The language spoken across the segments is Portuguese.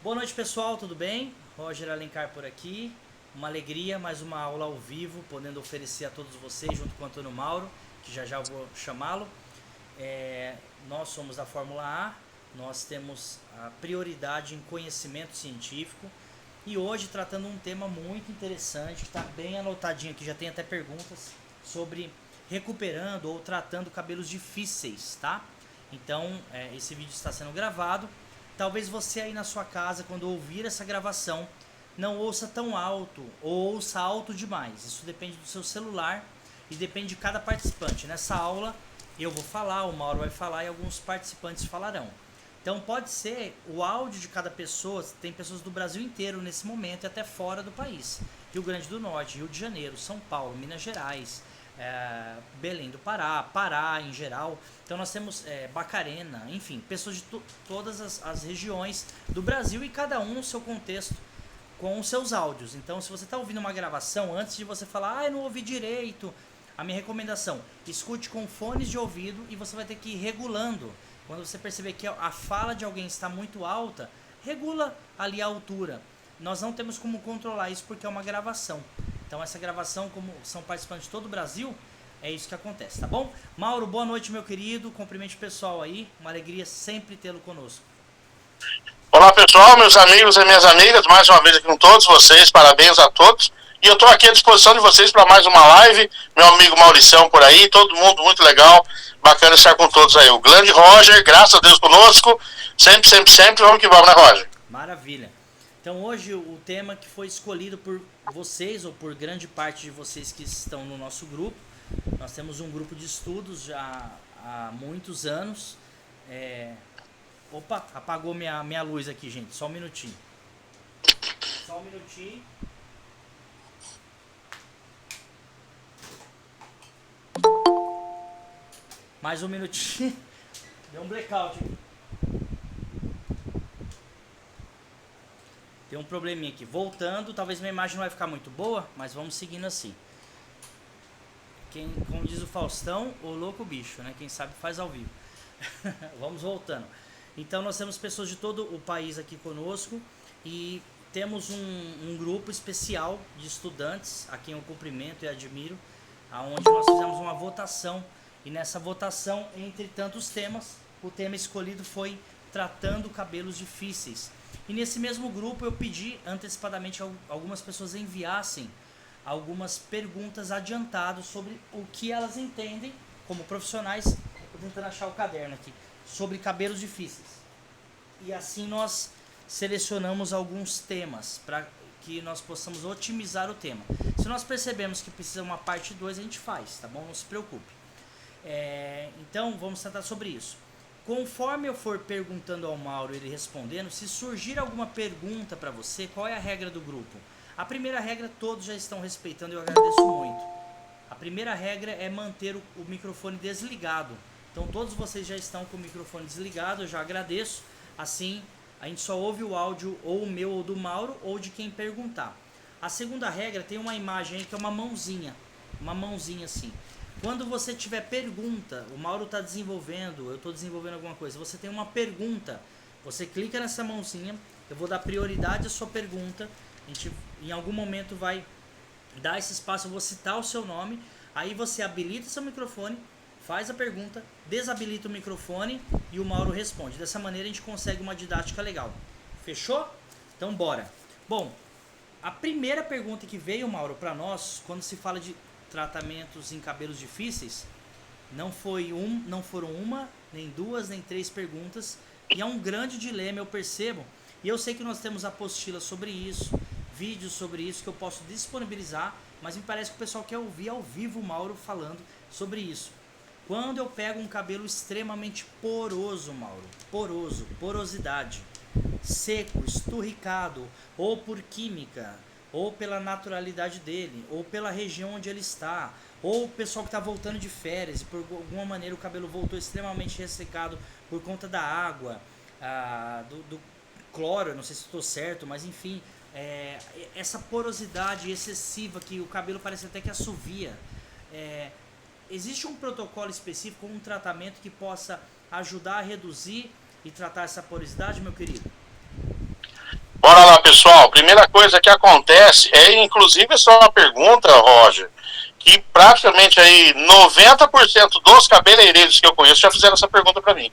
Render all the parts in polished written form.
Boa noite, pessoal, tudo bem? Roger Alencar por aqui. Uma alegria, mais uma aula ao vivo, podendo oferecer a todos vocês, junto com o Antônio Mauro, que já já vou chamá-lo. Nós somos da Fórmula A, nós temos a prioridade em conhecimento científico e hoje tratando um tema muito interessante, que está bem anotadinho aqui, já tem até perguntas sobre recuperando ou tratando cabelos difíceis, tá? Então, esse vídeo está sendo gravado. Talvez você aí na sua casa, quando ouvir essa gravação, não ouça tão alto ou ouça alto demais. Isso depende do seu celular e depende de cada participante. Nessa aula eu vou falar, o Mauro vai falar e alguns participantes falarão. Então pode ser o áudio de cada pessoa, tem pessoas do Brasil inteiro nesse momento e até fora do país. Rio Grande do Norte, Rio de Janeiro, São Paulo, Minas Gerais, Belém do Pará, Pará em geral. Então nós temos Bacarena, enfim, pessoas de todas as regiões do Brasil e cada um no seu contexto com os seus áudios. Então se você está ouvindo uma gravação, antes de você falar, eu não ouvi direito, a minha recomendação, escute com fones de ouvido e você vai ter que ir regulando. Quando você perceber que a fala de alguém está muito alta, regula ali a altura. Nós não temos como controlar isso porque é uma gravação. Então essa gravação, como são participantes de todo o Brasil, é isso que acontece, tá bom? Mauro, boa noite, meu querido. Cumprimente o pessoal aí. Uma alegria sempre tê-lo conosco. Olá, pessoal, meus amigos e minhas amigas. Mais uma vez aqui com todos vocês. Parabéns a todos. E eu estou aqui à disposição de vocês para mais uma live. Meu amigo Mauricião por aí. Todo mundo muito legal. Bacana estar com todos aí. O grande Roger, graças a Deus conosco. Sempre, sempre, sempre. Vamos que vamos, né, Roger? Maravilha. Então hoje o tema que foi escolhido por vocês ou por grande parte de vocês que estão no nosso grupo. Nós temos um grupo de estudos já há muitos anos. Opa, apagou minha luz aqui, gente. Só um minutinho. Só um minutinho. Mais um minutinho. Deu um blackout aqui. Tem um probleminha aqui. Voltando, talvez minha imagem não vai ficar muito boa, mas vamos seguindo assim. Como diz o Faustão, o louco bicho, né? Quem sabe faz ao vivo. Vamos voltando. Então nós temos pessoas de todo o país aqui conosco e temos um grupo especial de estudantes, a quem eu cumprimento e admiro, aonde nós fizemos uma votação. E nessa votação, entre tantos temas, o tema escolhido foi tratando cabelos difíceis. E nesse mesmo grupo eu pedi antecipadamente a algumas pessoas enviassem algumas perguntas adiantadas sobre o que elas entendem como profissionais. Estou tentando achar o caderno aqui. Sobre cabelos difíceis. E assim nós selecionamos alguns temas para que nós possamos otimizar o tema. Se nós percebemos que precisa uma parte 2, a gente faz, tá bom? Não se preocupe. Então vamos tratar sobre isso. Conforme eu for perguntando ao Mauro e ele respondendo, se surgir alguma pergunta para você, qual é a regra do grupo? A primeira regra todos já estão respeitando e eu agradeço muito. A primeira regra é manter o microfone desligado. Então todos vocês já estão com o microfone desligado, eu já agradeço. Assim a gente só ouve o áudio ou o meu ou do Mauro ou de quem perguntar. A segunda regra tem uma imagem aí que é uma mãozinha assim. Quando você tiver pergunta, o Mauro está desenvolvendo, eu estou desenvolvendo alguma coisa, você tem uma pergunta, você clica nessa mãozinha, eu vou dar prioridade à sua pergunta, a gente em algum momento vai dar esse espaço, eu vou citar o seu nome, aí você habilita seu microfone, faz a pergunta, desabilita o microfone e o Mauro responde. Dessa maneira a gente consegue uma didática legal. Fechou? Então bora. Bom, a primeira pergunta que veio, Mauro, para nós, quando se fala de tratamentos em cabelos difíceis, não foram uma, nem duas, nem três perguntas, e é um grande dilema, eu percebo, e eu sei que nós temos apostilas sobre isso, vídeos sobre isso que eu posso disponibilizar, mas me parece que o pessoal quer ouvir ao vivo o Mauro falando sobre isso. Quando eu pego um cabelo extremamente poroso, Mauro, porosidade, seco, esturricado, ou por química, ou pela naturalidade dele, ou pela região onde ele está, ou o pessoal que está voltando de férias e por alguma maneira o cabelo voltou extremamente ressecado por conta da água, do cloro, não sei se estou certo, mas enfim, essa porosidade excessiva que o cabelo parece até que assovia. Existe um protocolo específico, um tratamento que possa ajudar a reduzir e tratar essa porosidade, meu querido? Bora lá, pessoal. Primeira coisa que acontece inclusive, só uma pergunta, Roger, que praticamente aí 90% dos cabeleireiros que eu conheço já fizeram essa pergunta para mim.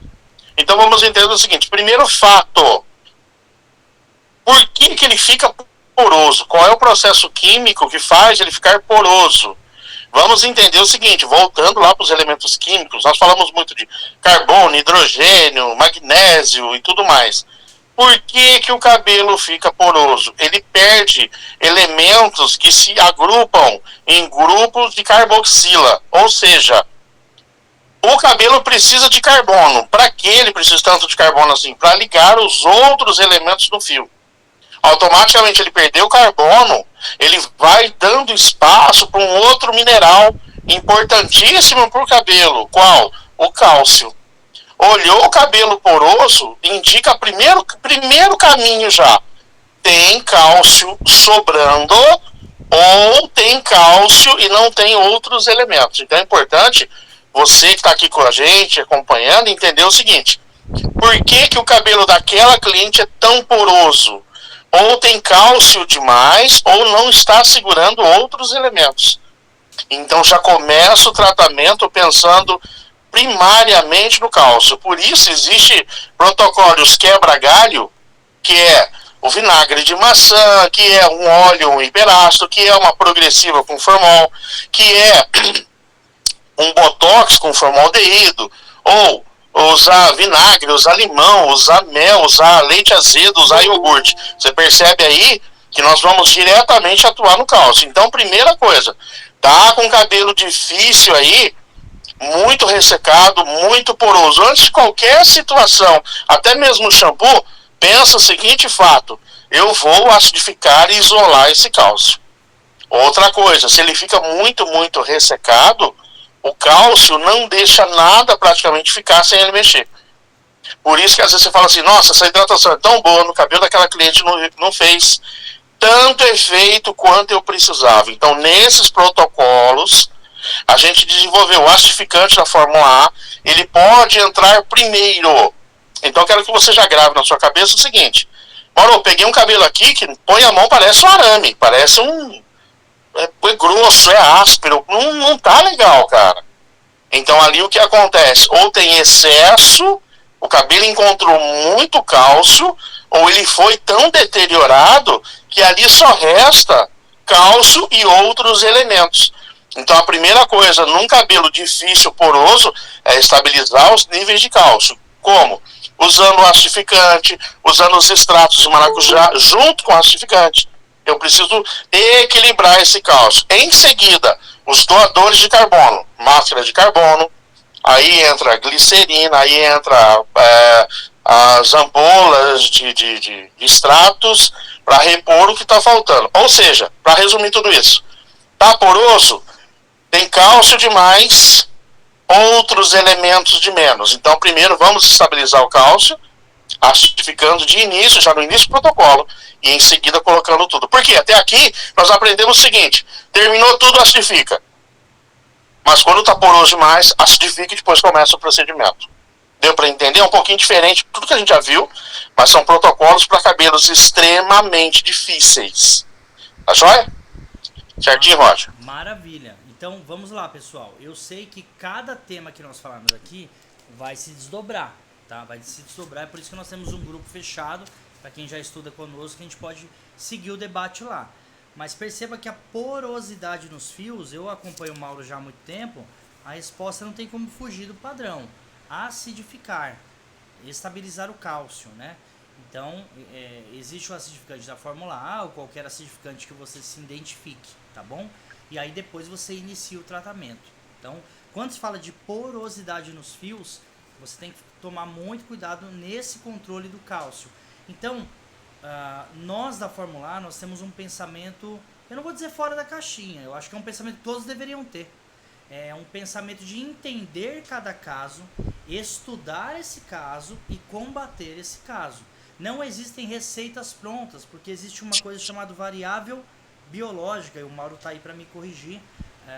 Então vamos entender o seguinte: primeiro fato, por que ele fica poroso? Qual é o processo químico que faz ele ficar poroso? Vamos entender o seguinte, voltando lá para os elementos químicos, nós falamos muito de carbono, hidrogênio, magnésio e tudo mais. Por que o cabelo fica poroso? Ele perde elementos que se agrupam em grupos de carboxila, ou seja, o cabelo precisa de carbono. Para que ele precisa tanto de carbono assim? Para ligar os outros elementos no fio. Automaticamente ele perdeu carbono, ele vai dando espaço para um outro mineral importantíssimo para o cabelo. Qual? O cálcio. Olhou o cabelo poroso, indica primeiro caminho já. Tem cálcio sobrando ou tem cálcio e não tem outros elementos. Então é importante você que está aqui com a gente, acompanhando, entender o seguinte: por que o cabelo daquela cliente é tão poroso? Ou tem cálcio demais, ou não está segurando outros elementos. Então já começa o tratamento pensando primariamente no cálcio. Por isso existe protocolos quebra-galho, que é o vinagre de maçã, que é um óleo hiperácido, que é uma progressiva com formol, que é um botox com formaldeído, ou usar vinagre, usar limão, usar mel, usar leite azedo, usar iogurte. Você percebe aí que nós vamos diretamente atuar no cálcio. Então, primeira coisa, tá com cabelo difícil aí, muito ressecado, muito poroso. Antes de qualquer situação, até mesmo o shampoo, pensa o seguinte fato: eu vou acidificar e isolar esse cálcio. Outra coisa, se ele fica muito ressecado, o cálcio não deixa nada praticamente ficar sem ele mexer. Por isso que às vezes você fala assim: nossa, essa hidratação é tão boa no cabelo daquela cliente, não fez tanto efeito quanto eu precisava. Então, nesses protocolos, a gente desenvolveu o acidificante da Fórmula A. Ele pode entrar primeiro. Então, eu quero que você já grave na sua cabeça o seguinte: Mauro, eu peguei um cabelo aqui que põe a mão, parece um arame, parece é grosso, é áspero, não tá legal, cara. Então ali o que acontece? Ou tem excesso, o cabelo encontrou muito cálcio, ou ele foi tão deteriorado que ali só resta cálcio e outros elementos. Então a primeira coisa num cabelo difícil, poroso, é estabilizar os níveis de cálcio. Como? Usando o acidificante, usando os extratos de maracujá junto com o acidificante. Eu preciso equilibrar esse cálcio. Em seguida, os doadores de carbono, máscara de carbono, aí entra glicerina, aí entra as ampolas de extratos para repor o que está faltando. Ou seja, para resumir tudo isso, tá poroso? Tem cálcio demais, outros elementos de menos. Então, primeiro vamos estabilizar o cálcio, acidificando de início, já no início do protocolo, e em seguida colocando tudo. Porque até aqui nós aprendemos o seguinte: terminou tudo, acidifica. Mas quando está poroso demais, acidifica e depois começa o procedimento. Deu para entender? É um pouquinho diferente de tudo que a gente já viu, mas são protocolos para cabelos extremamente difíceis. Tá joia? Certinho, Roger? Maravilha. Então vamos lá, pessoal. Eu sei que cada tema que nós falamos aqui vai se desdobrar, tá? Vai se desdobrar, é por isso que nós temos um grupo fechado, para quem já estuda conosco, que a gente pode seguir o debate lá. Mas perceba que a porosidade nos fios, eu acompanho o Mauro já há muito tempo, a resposta não tem como fugir do padrão: acidificar, estabilizar o cálcio, né? Então, existe o acidificante da Fórmula A ou qualquer acidificante que você se identifique, tá bom? E aí depois você inicia o tratamento. Então, quando se fala de porosidade nos fios, você tem que tomar muito cuidado nesse controle do cálcio. Então, nós da Fórmula A, nós temos um pensamento, eu não vou dizer fora da caixinha, eu acho que é um pensamento que todos deveriam ter. É um pensamento de entender cada caso, estudar esse caso e combater esse caso. Não existem receitas prontas, porque existe uma coisa chamada variável biológica, e o Mauro está aí para me corrigir.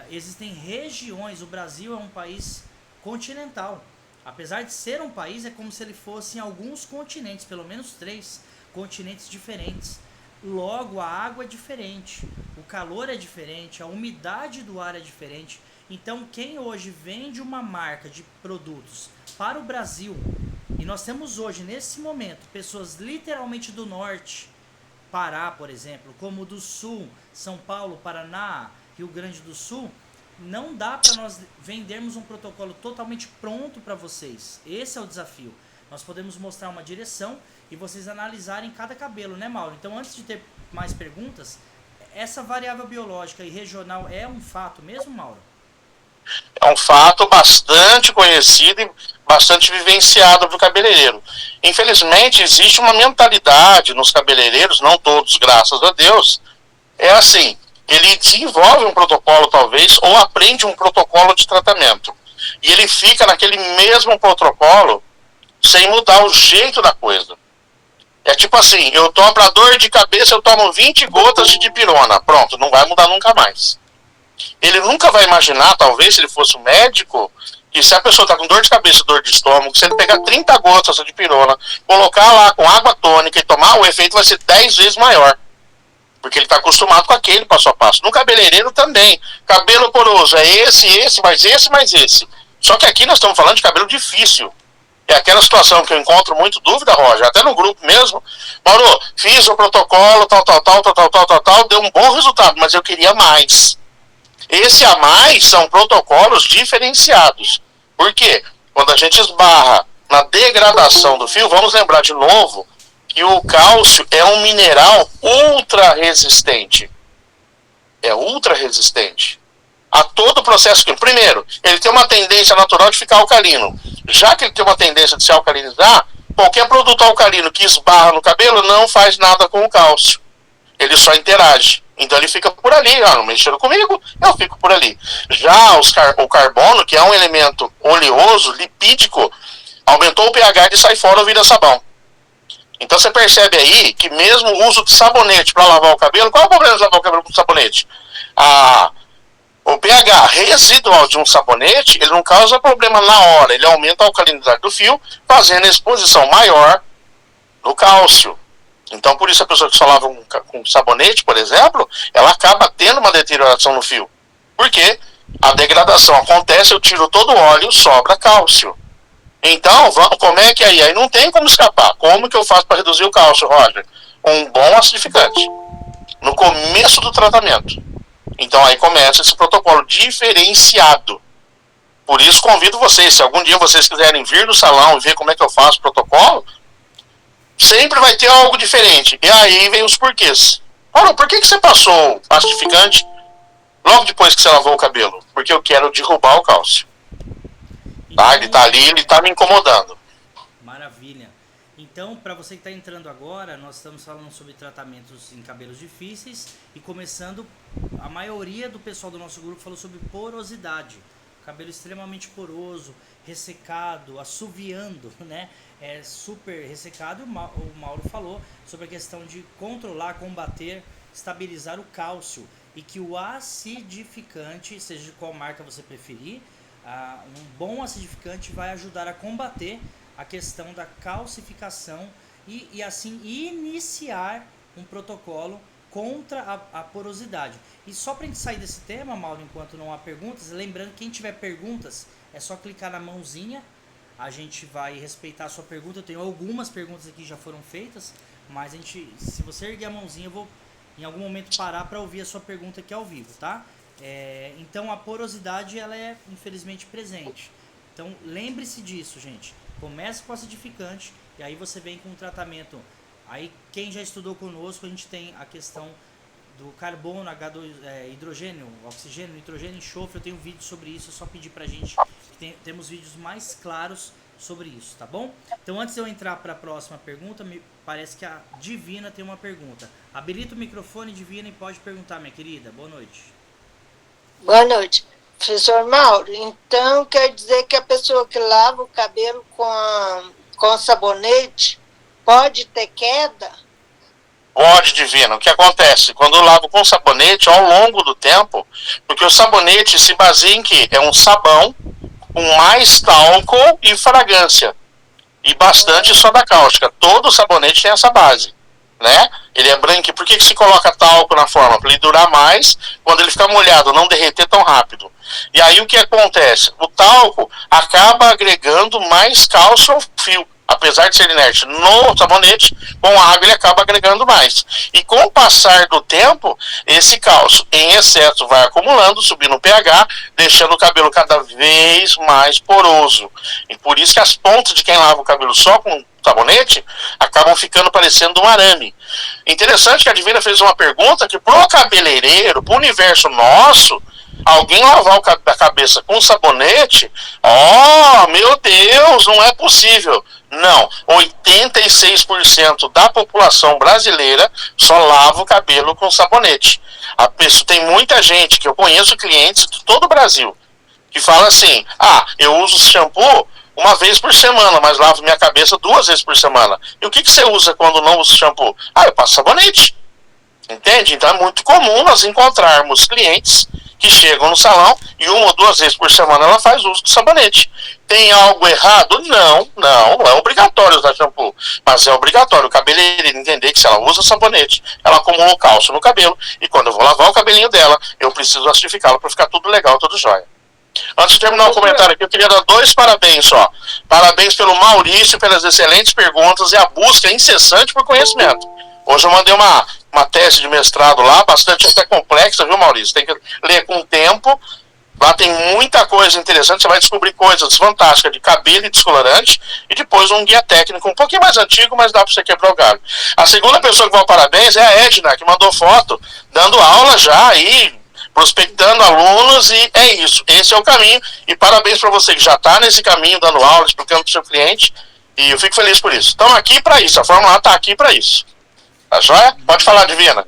Existem regiões, o Brasil é um país continental. Apesar de ser um país, é como se ele fosse em alguns continentes, pelo menos 3. continentes diferentes. Logo, a água é diferente, o calor é diferente, a umidade do ar é diferente. Então, quem hoje vende uma marca de produtos para o Brasil, e nós temos hoje, nesse momento, pessoas literalmente do norte, Pará, por exemplo, como do sul, São Paulo, Paraná, Rio Grande do Sul, não dá para nós vendermos um protocolo totalmente pronto para vocês. Esse é o desafio. Nós podemos mostrar uma direção e vocês analisarem cada cabelo, né, Mauro? Então, antes de ter mais perguntas, essa variável biológica e regional é um fato mesmo, Mauro? É um fato bastante conhecido e bastante vivenciado para o cabeleireiro. Infelizmente, existe uma mentalidade nos cabeleireiros, não todos, graças a Deus, é assim, ele desenvolve um protocolo talvez, ou aprende um protocolo de tratamento, e ele fica naquele mesmo protocolo sem mudar o jeito da coisa. É tipo assim, eu tomo para dor de cabeça, eu tomo 20 gotas de dipirona, pronto, não vai mudar nunca mais. Ele nunca vai imaginar, talvez, se ele fosse um médico, que se a pessoa está com dor de cabeça, dor de estômago, se ele pegar 30 gotas de dipirona, colocar lá com água tônica e tomar, o efeito vai ser 10 vezes maior. Porque ele está acostumado com aquele passo a passo. No cabeleireiro também. Cabelo poroso é esse, mais esse. Só que aqui nós estamos falando de cabelo difícil. É aquela situação que eu encontro muito dúvida, Roger, até no grupo mesmo. Mauro, fiz o protocolo, tal, deu um bom resultado, mas eu queria mais. Esse a mais são protocolos diferenciados. Por quê? Quando a gente esbarra na degradação do fio, vamos lembrar de novo que o cálcio é um mineral ultra resistente. É ultra resistente a todo o processo químico. Primeiro, ele tem uma tendência natural de ficar alcalino. Já que ele tem uma tendência de se alcalinizar, qualquer produto alcalino que esbarra no cabelo não faz nada com o cálcio. Ele só interage. Então ele fica por ali. Ah, não mexeram comigo, eu fico por ali. Já o carbono, que é um elemento oleoso, lipídico, aumentou o pH e sai fora ou vira sabão. Então você percebe aí que mesmo o uso de sabonete para lavar o cabelo, qual é o problema de lavar o cabelo com sabonete? O pH residual de um sabonete, ele não causa problema na hora, ele aumenta a alcalinidade do fio, fazendo a exposição maior do cálcio. Então por isso a pessoa que só lava com sabonete, por exemplo, ela acaba tendo uma deterioração no fio. Por quê? A degradação acontece, eu tiro todo o óleo, sobra cálcio. Então, como é que é aí? Aí não tem como escapar. Como que eu faço para reduzir o cálcio, Roger? Um bom acidificante. No começo do tratamento. Então aí começa esse protocolo diferenciado. Por isso convido vocês, se algum dia vocês quiserem vir no salão e ver como é que eu faço o protocolo, sempre vai ter algo diferente. E aí vem os porquês. Ora, por que você passou acidificante logo depois que você lavou o cabelo? Porque eu quero derrubar o cálcio. Tá? Ele tá ali, ele tá me incomodando. Maravilha. Então, para você que está entrando agora, nós estamos falando sobre tratamentos em cabelos difíceis e começando, a maioria do pessoal do nosso grupo falou sobre porosidade. Cabelo extremamente poroso, ressecado, assoviando, né? É super ressecado. O Mauro falou sobre a questão de controlar, combater, estabilizar o cálcio e que o acidificante, seja de qual marca você preferir, um bom acidificante vai ajudar a combater a questão da calcificação e assim iniciar um protocolo contra a porosidade. E só para a gente sair desse tema, Mauro, enquanto não há perguntas, lembrando que quem tiver perguntas é só clicar na mãozinha, a gente vai respeitar a sua pergunta. Eu tenho algumas perguntas aqui que já foram feitas, mas se você erguer a mãozinha, eu vou em algum momento parar para ouvir a sua pergunta aqui ao vivo, tá? Então a porosidade ela é infelizmente presente. Então lembre-se disso, gente. Comece com acidificante e aí você vem com um tratamento. Aí quem já estudou conosco, a gente tem a questão do carbono, H2, hidrogênio, oxigênio, nitrogênio, enxofre. Eu tenho um vídeo sobre isso, é só pedir pra gente. Temos vídeos mais claros sobre isso, tá bom? Então antes de eu entrar para a próxima pergunta, me parece que a Divina tem uma pergunta. Habilita o microfone, Divina, e pode perguntar, minha querida. Boa noite. Boa noite. Professor Mauro, então quer dizer que a pessoa que lava o cabelo com sabonete pode ter queda? Pode, Divina. O que acontece? Quando eu lavo com sabonete, ao longo do tempo, porque o sabonete se baseia em quê? É um sabão com mais talco e fragrância. E bastante soda cáustica. Todo sabonete tem essa base. né? Ele é branco. Por que se coloca talco na forma? Para ele durar mais, quando ele ficar molhado, não derreter tão rápido. E aí o que acontece? O talco acaba agregando mais cálcio ao fio. Apesar de ser inerte no sabonete, com a água ele acaba agregando mais. E com o passar do tempo, esse cálcio em excesso vai acumulando, subindo o pH, deixando o cabelo cada vez mais poroso. E por isso que as pontas de quem lava o cabelo só com sabonete acabam ficando parecendo um arame. Interessante que a Divina fez uma pergunta que pro cabeleireiro, pro universo nosso, alguém lavar a cabeça com sabonete, meu Deus, não é possível. Não, 86% da população brasileira só lava o cabelo com sabonete. Tem muita gente, que eu conheço clientes de todo o Brasil, que fala assim, eu uso shampoo uma vez por semana, mas lavo minha cabeça 2 vezes por semana. E o que você usa quando não usa shampoo? Eu passo sabonete. Entende? Então é muito comum nós encontrarmos clientes que chegam no salão e 1 ou 2 vezes por semana ela faz uso do sabonete. Tem algo errado? Não é obrigatório usar shampoo, mas é obrigatório o cabeleireiro entender que se ela usa sabonete, ela acumula cálcio no cabelo, e quando eu vou lavar o cabelinho dela, eu preciso acidificá-lo para ficar tudo legal, tudo jóia. Antes de terminar o comentário aqui, eu queria dar 2 parabéns só. Parabéns pelo Maurício, pelas excelentes perguntas e a busca incessante por conhecimento. Hoje eu mandei uma tese de mestrado lá, bastante até complexa, viu, Maurício? Tem que ler com tempo. Lá tem muita coisa interessante, você vai descobrir coisas fantásticas de cabelo e descolorante, e depois um guia técnico um pouquinho mais antigo, mas dá para você quebrar o galho. A segunda pessoa que vai ao parabéns é a Edna, que mandou foto, dando aula já aí, prospectando alunos, e é isso, esse é o caminho, e parabéns para você que já está nesse caminho, dando aula, explicando para o seu cliente, e eu fico feliz por isso. Estamos aqui para isso, a Fórmula A está aqui para isso. Tá joia? Pode falar, Divina.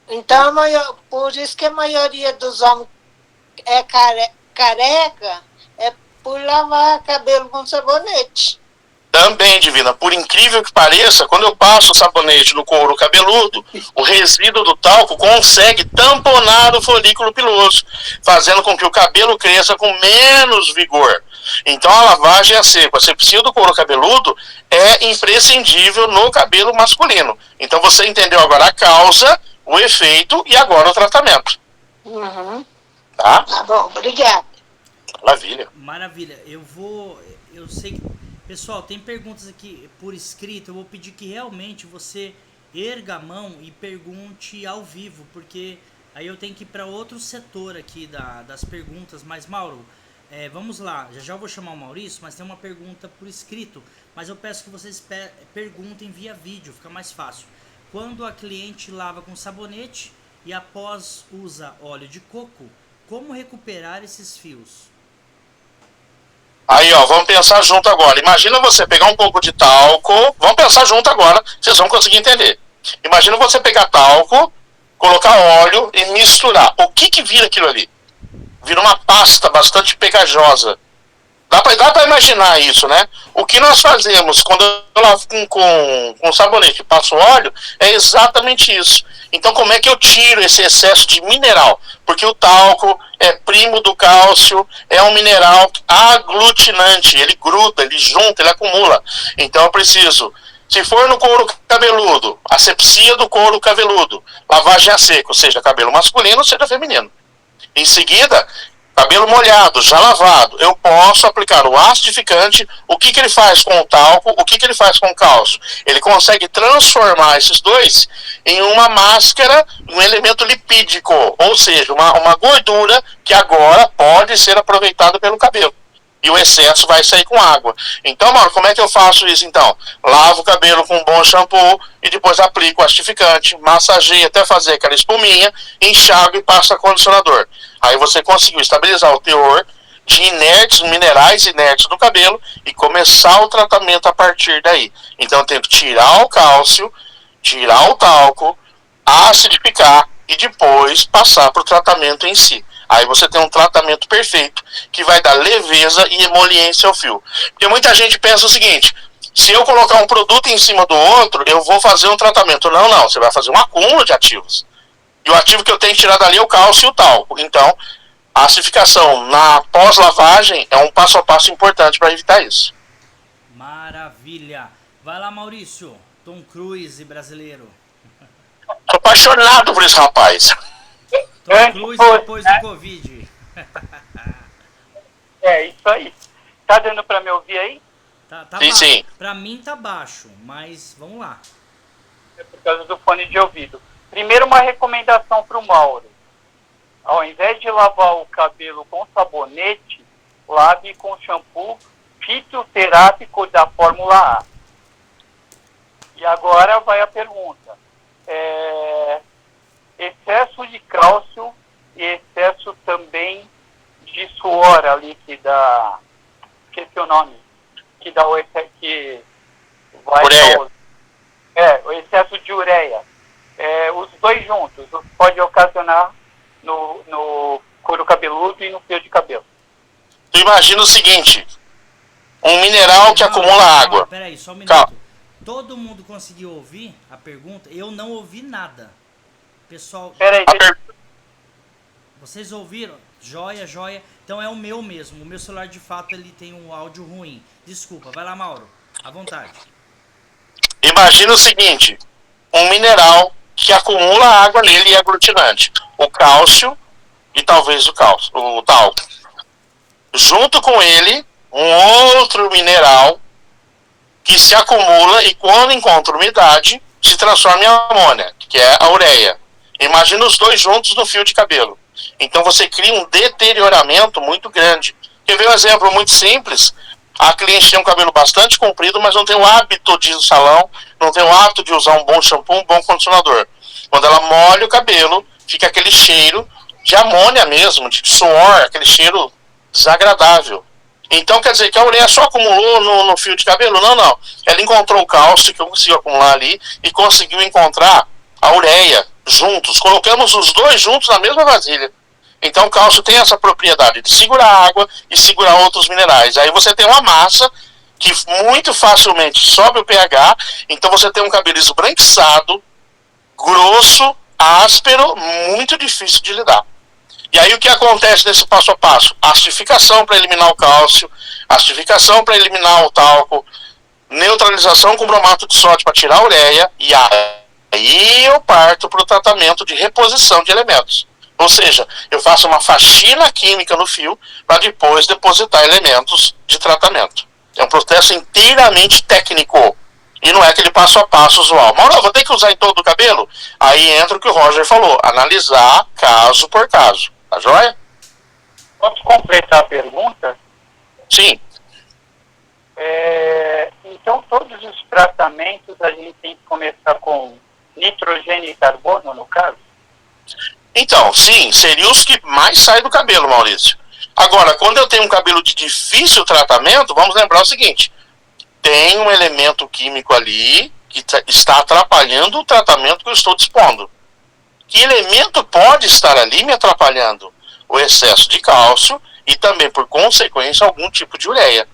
Então, por isso que a maioria dos homens é careca, é por lavar cabelo com sabonete. Também, Divina, por incrível que pareça, quando eu passo o sabonete no couro cabeludo, o resíduo do talco consegue tamponar o folículo piloso, fazendo com que o cabelo cresça com menos vigor. Então a lavagem a seco, a asepsia do couro cabeludo é imprescindível no cabelo masculino. Então você entendeu agora a causa, o efeito e agora o tratamento. Uhum. Tá? Tá bom, obrigada. Maravilha. Maravilha. Eu sei que... Pessoal, tem perguntas aqui por escrito. Eu vou pedir que realmente você erga a mão e pergunte ao vivo, porque aí eu tenho que ir para outro setor aqui das perguntas. Mas, Mauro, vamos lá. Já eu vou chamar o Maurício, mas tem uma pergunta por escrito. Mas eu peço que vocês perguntem via vídeo, fica mais fácil. Quando a cliente lava com sabonete e após usa óleo de coco, como recuperar esses fios? Aí, vamos pensar junto agora. Imagina você pegar um pouco de talco. Vamos pensar junto agora, vocês vão conseguir entender. Imagina você pegar talco, colocar óleo e misturar. O que vira aquilo ali? Vira uma pasta bastante pegajosa. Dá pra imaginar isso, né? O que nós fazemos quando eu lavo com sabonete e passo óleo é exatamente isso. Então, como é que eu tiro esse excesso de mineral? Porque o talco é primo do cálcio, é um mineral aglutinante, ele gruda, ele junta, ele acumula. Então, eu preciso, se for no couro cabeludo, asepsia do couro cabeludo, lavagem a seco, seja cabelo masculino, seja feminino. Em seguida, cabelo molhado, já lavado, eu posso aplicar o acidificante. O que ele faz com o talco? O que ele faz com o cálcio? Ele consegue transformar esses dois em uma máscara, um elemento lipídico, ou seja, uma gordura que agora pode ser aproveitada pelo cabelo. E o excesso vai sair com água. Então, Mauro, como é que eu faço isso então? Lavo o cabelo com um bom shampoo e depois aplico o acidificante, massageio até fazer aquela espuminha, enxago e passo acondicionador. Aí você conseguiu estabilizar o teor de minerais inertes do cabelo e começar o tratamento a partir daí. Então eu tenho que tirar o cálcio, tirar o talco, acidificar e depois passar para o tratamento em si. Aí você tem um tratamento perfeito que vai dar leveza e emoliência ao fio. Porque muita gente pensa o seguinte: se eu colocar um produto em cima do outro, eu vou fazer um tratamento. Não, você vai fazer um acúmulo de ativos. E o ativo que eu tenho que tirar dali é o cálcio e o talco. Então, a acidificação na pós-lavagem é um passo a passo importante para evitar isso. Maravilha. Vai lá, Maurício. Tom Cruise brasileiro. Sou apaixonado por esse rapaz. Tom Cruise depois do Covid. É, isso aí. Tá dando pra me ouvir aí? Tá Sim, baixo. sim. Pra mim tá baixo, mas vamos lá. É por causa do fone de ouvido. Primeiro, uma recomendação pro Mauro. Ao invés de lavar o cabelo com sabonete, lave com shampoo fitoterápico da Fórmula A. E agora vai a pergunta. Excesso de cálcio e excesso também de suor ali que dá... Esqueci o nome. Que dá o excesso... Que vai Ureia. o excesso de ureia. Os dois juntos pode ocasionar no couro cabeludo e no fio de cabelo. Tu imagina o seguinte: um mineral que acumula água. Peraí, só um minuto. Calma. Todo mundo conseguiu ouvir a pergunta? Eu não ouvi nada. Pessoal, Peraí, vocês ouviram? Joia, joia. Então é o meu mesmo. O meu celular de fato ele tem um áudio ruim. Desculpa, vai lá, Mauro. À vontade. Imagina o seguinte: um mineral que acumula água nele e é aglutinante. O cálcio e talvez o talco. Junto com ele, um outro mineral que se acumula e quando encontra umidade se transforma em amônia, que é a ureia. Imagina os dois juntos no fio de cabelo. Então você cria um deterioramento muito grande. Quer ver um exemplo muito simples? A cliente tem um cabelo bastante comprido, mas não tem o hábito de ir no salão, não tem o hábito de usar um bom shampoo, um bom condicionador. Quando ela molha o cabelo, fica aquele cheiro de amônia mesmo, de suor, aquele cheiro desagradável. Então quer dizer que a ureia só acumulou no fio de cabelo? Não. Ela encontrou o cálcio que eu consigo acumular ali e conseguiu encontrar a ureia juntos. Colocamos os dois juntos na mesma vasilha. Então o cálcio tem essa propriedade de segurar água e segurar outros minerais. Aí você tem uma massa que muito facilmente sobe o pH, então você tem um cabelo esbranquiçado, grosso, áspero, muito difícil de lidar. E aí o que acontece nesse passo a passo? Acidificação para eliminar o cálcio, acidificação para eliminar o talco, neutralização com bromato de sódio para tirar a ureia, e aí eu parto para o tratamento de reposição de elementos. Ou seja, eu faço uma faxina química no fio para depois depositar elementos de tratamento. É um processo inteiramente técnico. E não é aquele passo a passo usual. Mauro, vou ter que usar em todo o cabelo? Aí entra o que o Roger falou, analisar caso por caso. Tá joia? posso completar a pergunta? Sim. Então, todos os tratamentos a gente tem que começar com nitrogênio e carbono, no caso? Então, sim, seriam os que mais saem do cabelo, Maurício. Agora, quando eu tenho um cabelo de difícil tratamento, vamos lembrar o seguinte: tem um elemento químico ali que está atrapalhando o tratamento que eu estou dispondo. Que elemento pode estar ali me atrapalhando? O excesso de cálcio e também, por consequência, algum tipo de ureia.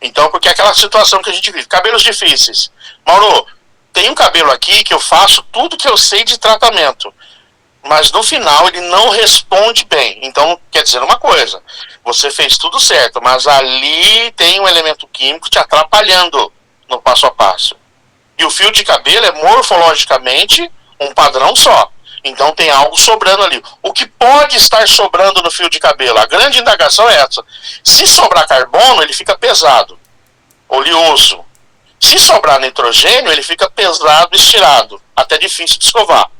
Então, porque é aquela situação que a gente vive, cabelos difíceis. Mauro, tem um cabelo aqui que eu faço tudo que eu sei de tratamento, mas no final ele não responde bem. Então, quer dizer uma coisa, você fez tudo certo, mas ali tem um elemento químico te atrapalhando no passo a passo. E o fio de cabelo é morfologicamente um padrão só. Então tem algo sobrando ali. O que pode estar sobrando no fio de cabelo? A grande indagação é essa. Se sobrar carbono, ele fica pesado, oleoso. Se sobrar nitrogênio, ele fica pesado, estirado, até difícil de escovar.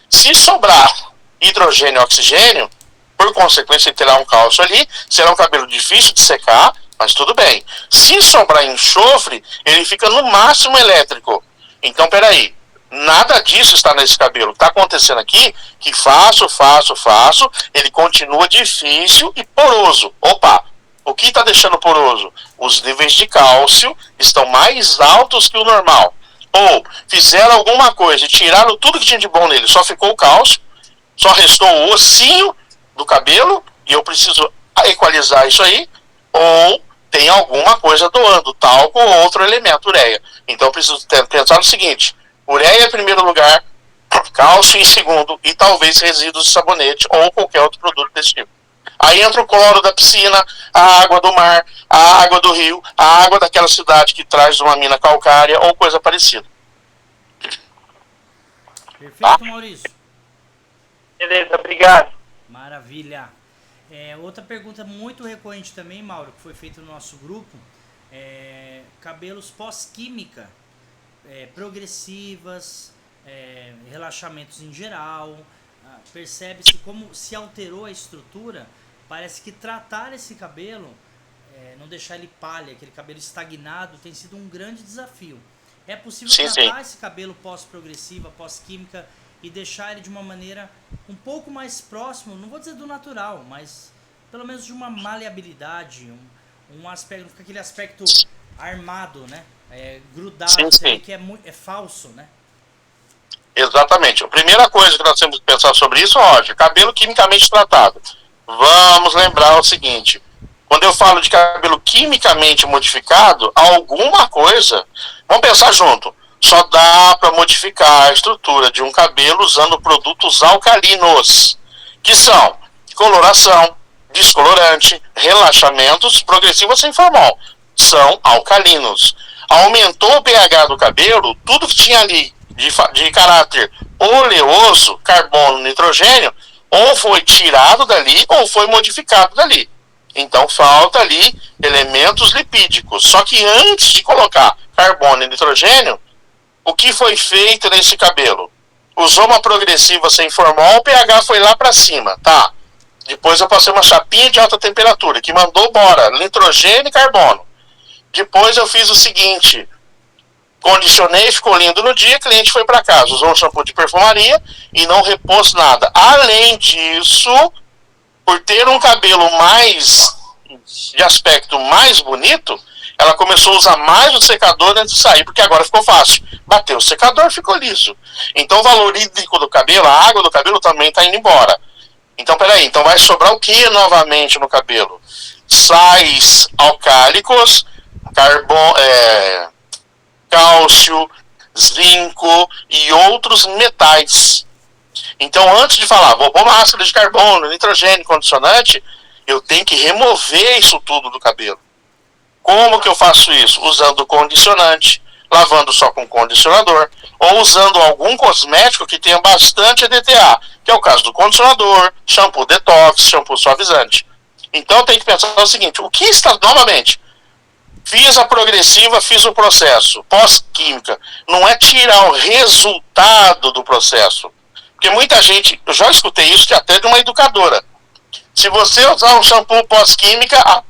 Se sobrar hidrogênio e oxigênio, por consequência ele terá um cálcio ali, será um cabelo difícil de secar, mas tudo bem. Se sobrar enxofre, ele fica no máximo elétrico. Então, peraí, nada disso está nesse cabelo. O que está acontecendo aqui, que faço, ele continua difícil e poroso. Opa, o que está deixando poroso? Os níveis de cálcio estão mais altos que o normal. Ou fizeram alguma coisa e tiraram tudo que tinha de bom nele, só ficou o cálcio, só restou o ossinho do cabelo, e eu preciso equalizar isso aí, ou tem alguma coisa doando, talco ou outro elemento, ureia. Então eu preciso pensar no seguinte: ureia em primeiro lugar, cálcio em segundo, e talvez resíduos de sabonete ou qualquer outro produto desse tipo. Aí entra o cloro da piscina, a água do mar, a água do rio, a água daquela cidade que traz uma mina calcária ou coisa parecida. tá? Perfeito, Maurício? Beleza, obrigado. Maravilha. Outra pergunta muito recorrente também, Mauro, que foi feita no nosso grupo, cabelos pós-química, progressivas, relaxamentos em geral, percebe-se como se alterou a estrutura, parece que tratar esse cabelo, não deixar ele palha, aquele cabelo estagnado, tem sido um grande desafio. É possível Sim, tratar sim. esse cabelo pós-progressiva, pós-química e deixar ele de uma maneira um pouco mais próximo, não vou dizer do natural, mas pelo menos de uma maleabilidade, um aspecto, não fica aquele aspecto armado, né? Grudado, Sim, você vê sim. que é falso, né? Exatamente. A primeira coisa que nós temos que pensar sobre isso, Roger, cabelo quimicamente tratado. Vamos lembrar o seguinte: quando eu falo de cabelo quimicamente modificado, alguma coisa, vamos pensar junto, só dá para modificar a estrutura de um cabelo usando produtos alcalinos, que são coloração, descolorante, relaxamentos, progressivos sem formol. São alcalinos. Aumentou o pH do cabelo, tudo que tinha ali de caráter oleoso, carbono, nitrogênio, ou foi tirado dali ou foi modificado dali. Então falta ali elementos lipídicos. Só que antes de colocar carbono e nitrogênio, o que foi feito nesse cabelo? Usou uma progressiva sem formol, o pH foi lá para cima, tá? Depois eu passei uma chapinha de alta temperatura que mandou embora nitrogênio e carbono. Depois eu fiz o seguinte: condicionei, ficou lindo no dia, o cliente foi para casa, usou um shampoo de perfumaria e não repôs nada. Além disso, por ter um cabelo mais de aspecto mais bonito, ela começou a usar mais o secador antes de sair, porque agora ficou fácil. Bateu o secador, ficou liso. Então o valor hídrico do cabelo, a água do cabelo também está indo embora. Então, peraí, então vai sobrar o que novamente no cabelo? Sais alcálicos, cálcio, zinco e outros metais. Então, antes de falar, vou pôr uma ácido de carbono, nitrogênio, condicionante, eu tenho que remover isso tudo do cabelo. Como que eu faço isso? Usando condicionante, lavando só com condicionador, ou usando algum cosmético que tenha bastante EDTA, que é o caso do condicionador, shampoo detox, shampoo suavizante. Então tem que pensar o seguinte: o que está, novamente, fiz a progressiva, fiz o processo pós-química, não é tirar o resultado do processo. Porque muita gente, eu já escutei isso que até de uma educadora: se você usar um shampoo pós-química, a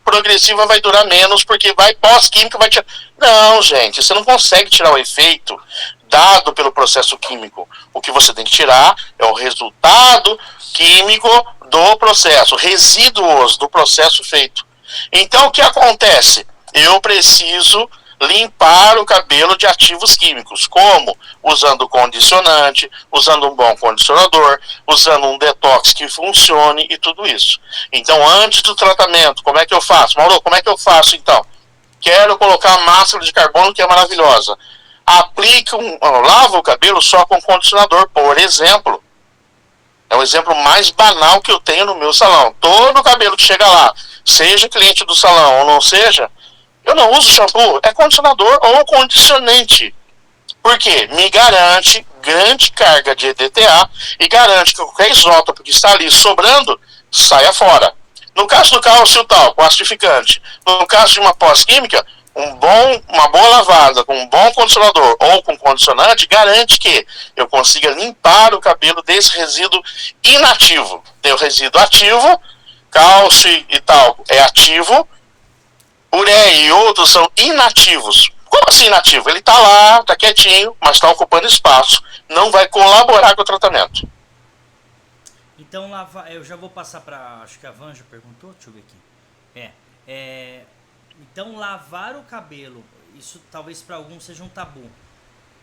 progressiva vai durar menos, porque vai pós-química, vai tirar. Não, gente, você não consegue tirar o efeito dado pelo processo químico. O que você tem que tirar é o resultado químico do processo, resíduos do processo feito. Então, o que acontece? Eu preciso limpar o cabelo de ativos químicos. Como? Usando condicionante, usando um bom condicionador, usando um detox que funcione e tudo isso. Então, antes do tratamento, como é que eu faço? Mauro, como é que eu faço então? Quero colocar máscara de carbono, que é maravilhosa. Aplique lava o cabelo só com condicionador, por exemplo. É o exemplo mais banal que eu tenho no meu salão. Todo cabelo que chega lá, seja cliente do salão ou não seja, eu não uso shampoo, é condicionador ou condicionante. Por quê? Me garante grande carga de EDTA e garante que qualquer isótopo que está ali sobrando saia fora. No caso do cálcio tal, com acidificante. No caso de uma pós-química, uma boa lavada com um bom condicionador ou com condicionante garante que eu consiga limpar o cabelo desse resíduo inativo. Tem o resíduo ativo, cálcio e tal é ativo, ureia e outros são inativos. Como assim inativo? Ele está lá, está quietinho, mas está ocupando espaço. Não vai colaborar com o tratamento. Então, eu já vou passar para, acho que a Vanja perguntou, deixa eu ver aqui. Então, lavar o cabelo, isso talvez para alguns seja um tabu.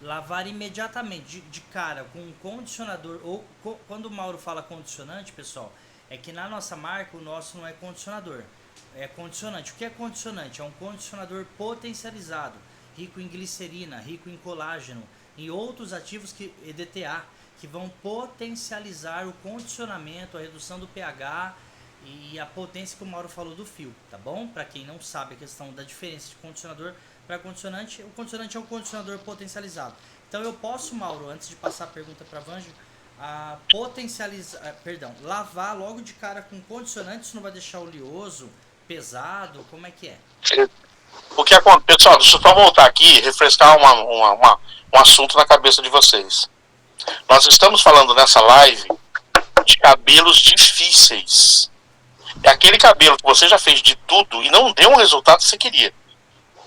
Lavar imediatamente, de cara, com um condicionador, ou quando o Mauro fala condicionante, pessoal, é que na nossa marca o nosso não é condicionador, é condicionante. O que é condicionante? É um condicionador potencializado, rico em glicerina, rico em colágeno e outros ativos EDTA, que vão potencializar o condicionamento, a redução do pH e a potência que o Mauro falou do fio, tá bom? Para quem não sabe a questão da diferença de condicionador para condicionante, o condicionante é um condicionador potencializado. Então Então eu posso, Mauro, antes de passar a pergunta para Vanja, lavar logo de cara com condicionante, isso não vai deixar oleoso, pesado, como é que é? O que acontece, pessoal, deixa eu só voltar aqui e refrescar um assunto na cabeça de vocês. Nós estamos falando nessa live de cabelos difíceis. É aquele cabelo que você já fez de tudo e não deu um resultado que você queria.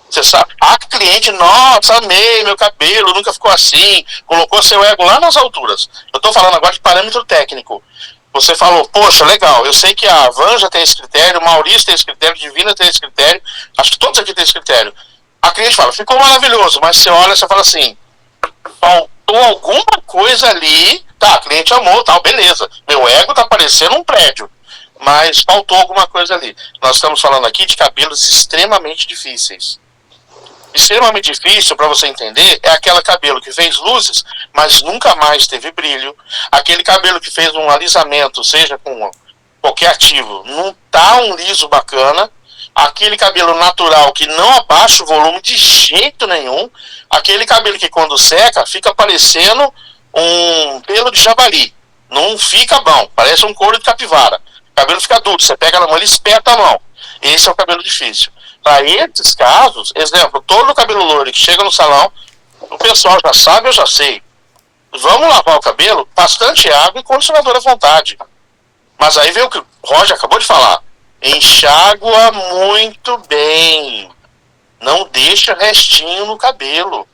Você sabe, cliente, nossa, amei meu cabelo, nunca ficou assim, colocou seu ego lá nas alturas. Eu estou falando agora de parâmetro técnico. Você falou, poxa, legal, eu sei que a Vanja tem esse critério, o Maurício tem esse critério, a Divina tem esse critério, acho que todos aqui têm esse critério. A cliente fala, ficou maravilhoso, mas você olha e você fala assim, faltou alguma coisa ali, tá, a cliente amou, tal, beleza, meu ego tá parecendo um prédio, mas faltou alguma coisa ali. Nós estamos falando aqui de cabelos extremamente difíceis. Extremamente difícil, para você entender, é aquele cabelo que fez luzes, mas nunca mais teve brilho. Aquele cabelo que fez um alisamento, seja com qualquer ativo, não tá um liso bacana. Aquele cabelo natural que não abaixa o volume de jeito nenhum. Aquele cabelo que quando seca, fica parecendo um pelo de javali. Não fica bom, parece um couro de capivara. O cabelo fica duro, você pega na mão, ele espeta a mão. Esse é o cabelo difícil. Para esses casos, exemplo, todo o cabelo loiro que chega no salão, o pessoal já sabe, eu já sei. Vamos lavar o cabelo, bastante água e condicionador à vontade. Mas aí vem o que o Roger acabou de falar. Enxágua muito bem. Não deixa restinho no cabelo.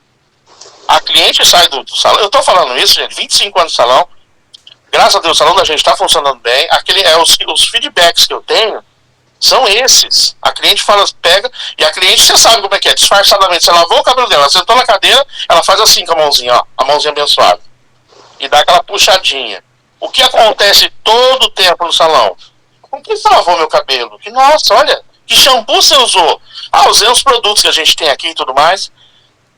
A cliente sai do salão, eu estou falando isso, gente, 25 anos de salão. Graças a Deus, o salão da gente está funcionando bem. Os feedbacks que eu tenho são esses. A cliente fala, pega, e a cliente, você sabe como é que é, disfarçadamente, você lavou o cabelo dela, sentou na cadeira, ela faz assim com a mãozinha, ó, a mãozinha abençoada, e dá aquela puxadinha. O que acontece todo o tempo no salão? Com que você lavou meu cabelo? Que, nossa, olha, que shampoo você usou? Usei os produtos que a gente tem aqui e tudo mais.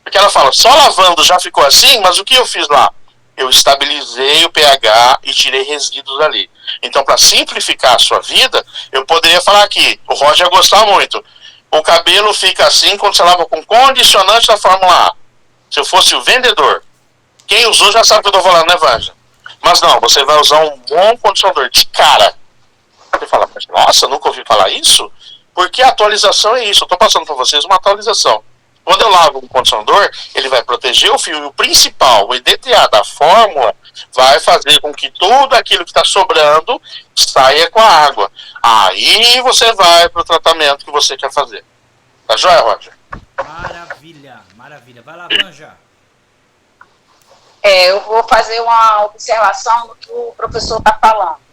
Porque ela fala, só lavando já ficou assim, mas o que eu fiz lá? Eu estabilizei o pH e tirei resíduos ali. Então, para simplificar a sua vida, eu poderia falar aqui, o Roger ia gostar muito. O cabelo fica assim quando você lava com condicionante da Fórmula A. Se eu fosse o vendedor, quem usou já sabe o que eu estou falando, né, Vanja? Mas não, você vai usar um bom condicionador de cara. Você fala, nossa, nunca ouvi falar isso? Porque a atualização é isso. Eu estou passando para vocês uma atualização. Quando eu lavo um condicionador, ele vai proteger o fio. E o principal, o EDTA da fórmula, vai fazer com que tudo aquilo que está sobrando saia com a água. Aí você vai para o tratamento que você quer fazer. Tá joia, Roger? Maravilha, maravilha. Vai lá, Vanja. Eu vou fazer uma observação no que o professor está falando.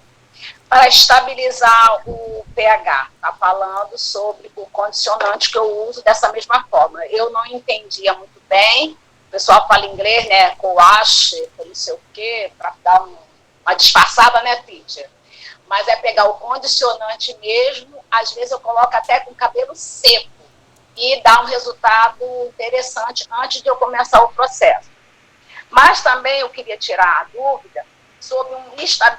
Para estabilizar o pH, está falando sobre o condicionante que eu uso dessa mesma forma. Eu não entendia muito bem, o pessoal fala inglês, né, coache, não sei o quê, para dar uma disfarçada, né, teacher? Mas é pegar o condicionante mesmo, às vezes eu coloco até com cabelo seco, e dá um resultado interessante antes de eu começar o processo. Mas também eu queria tirar a dúvida sobre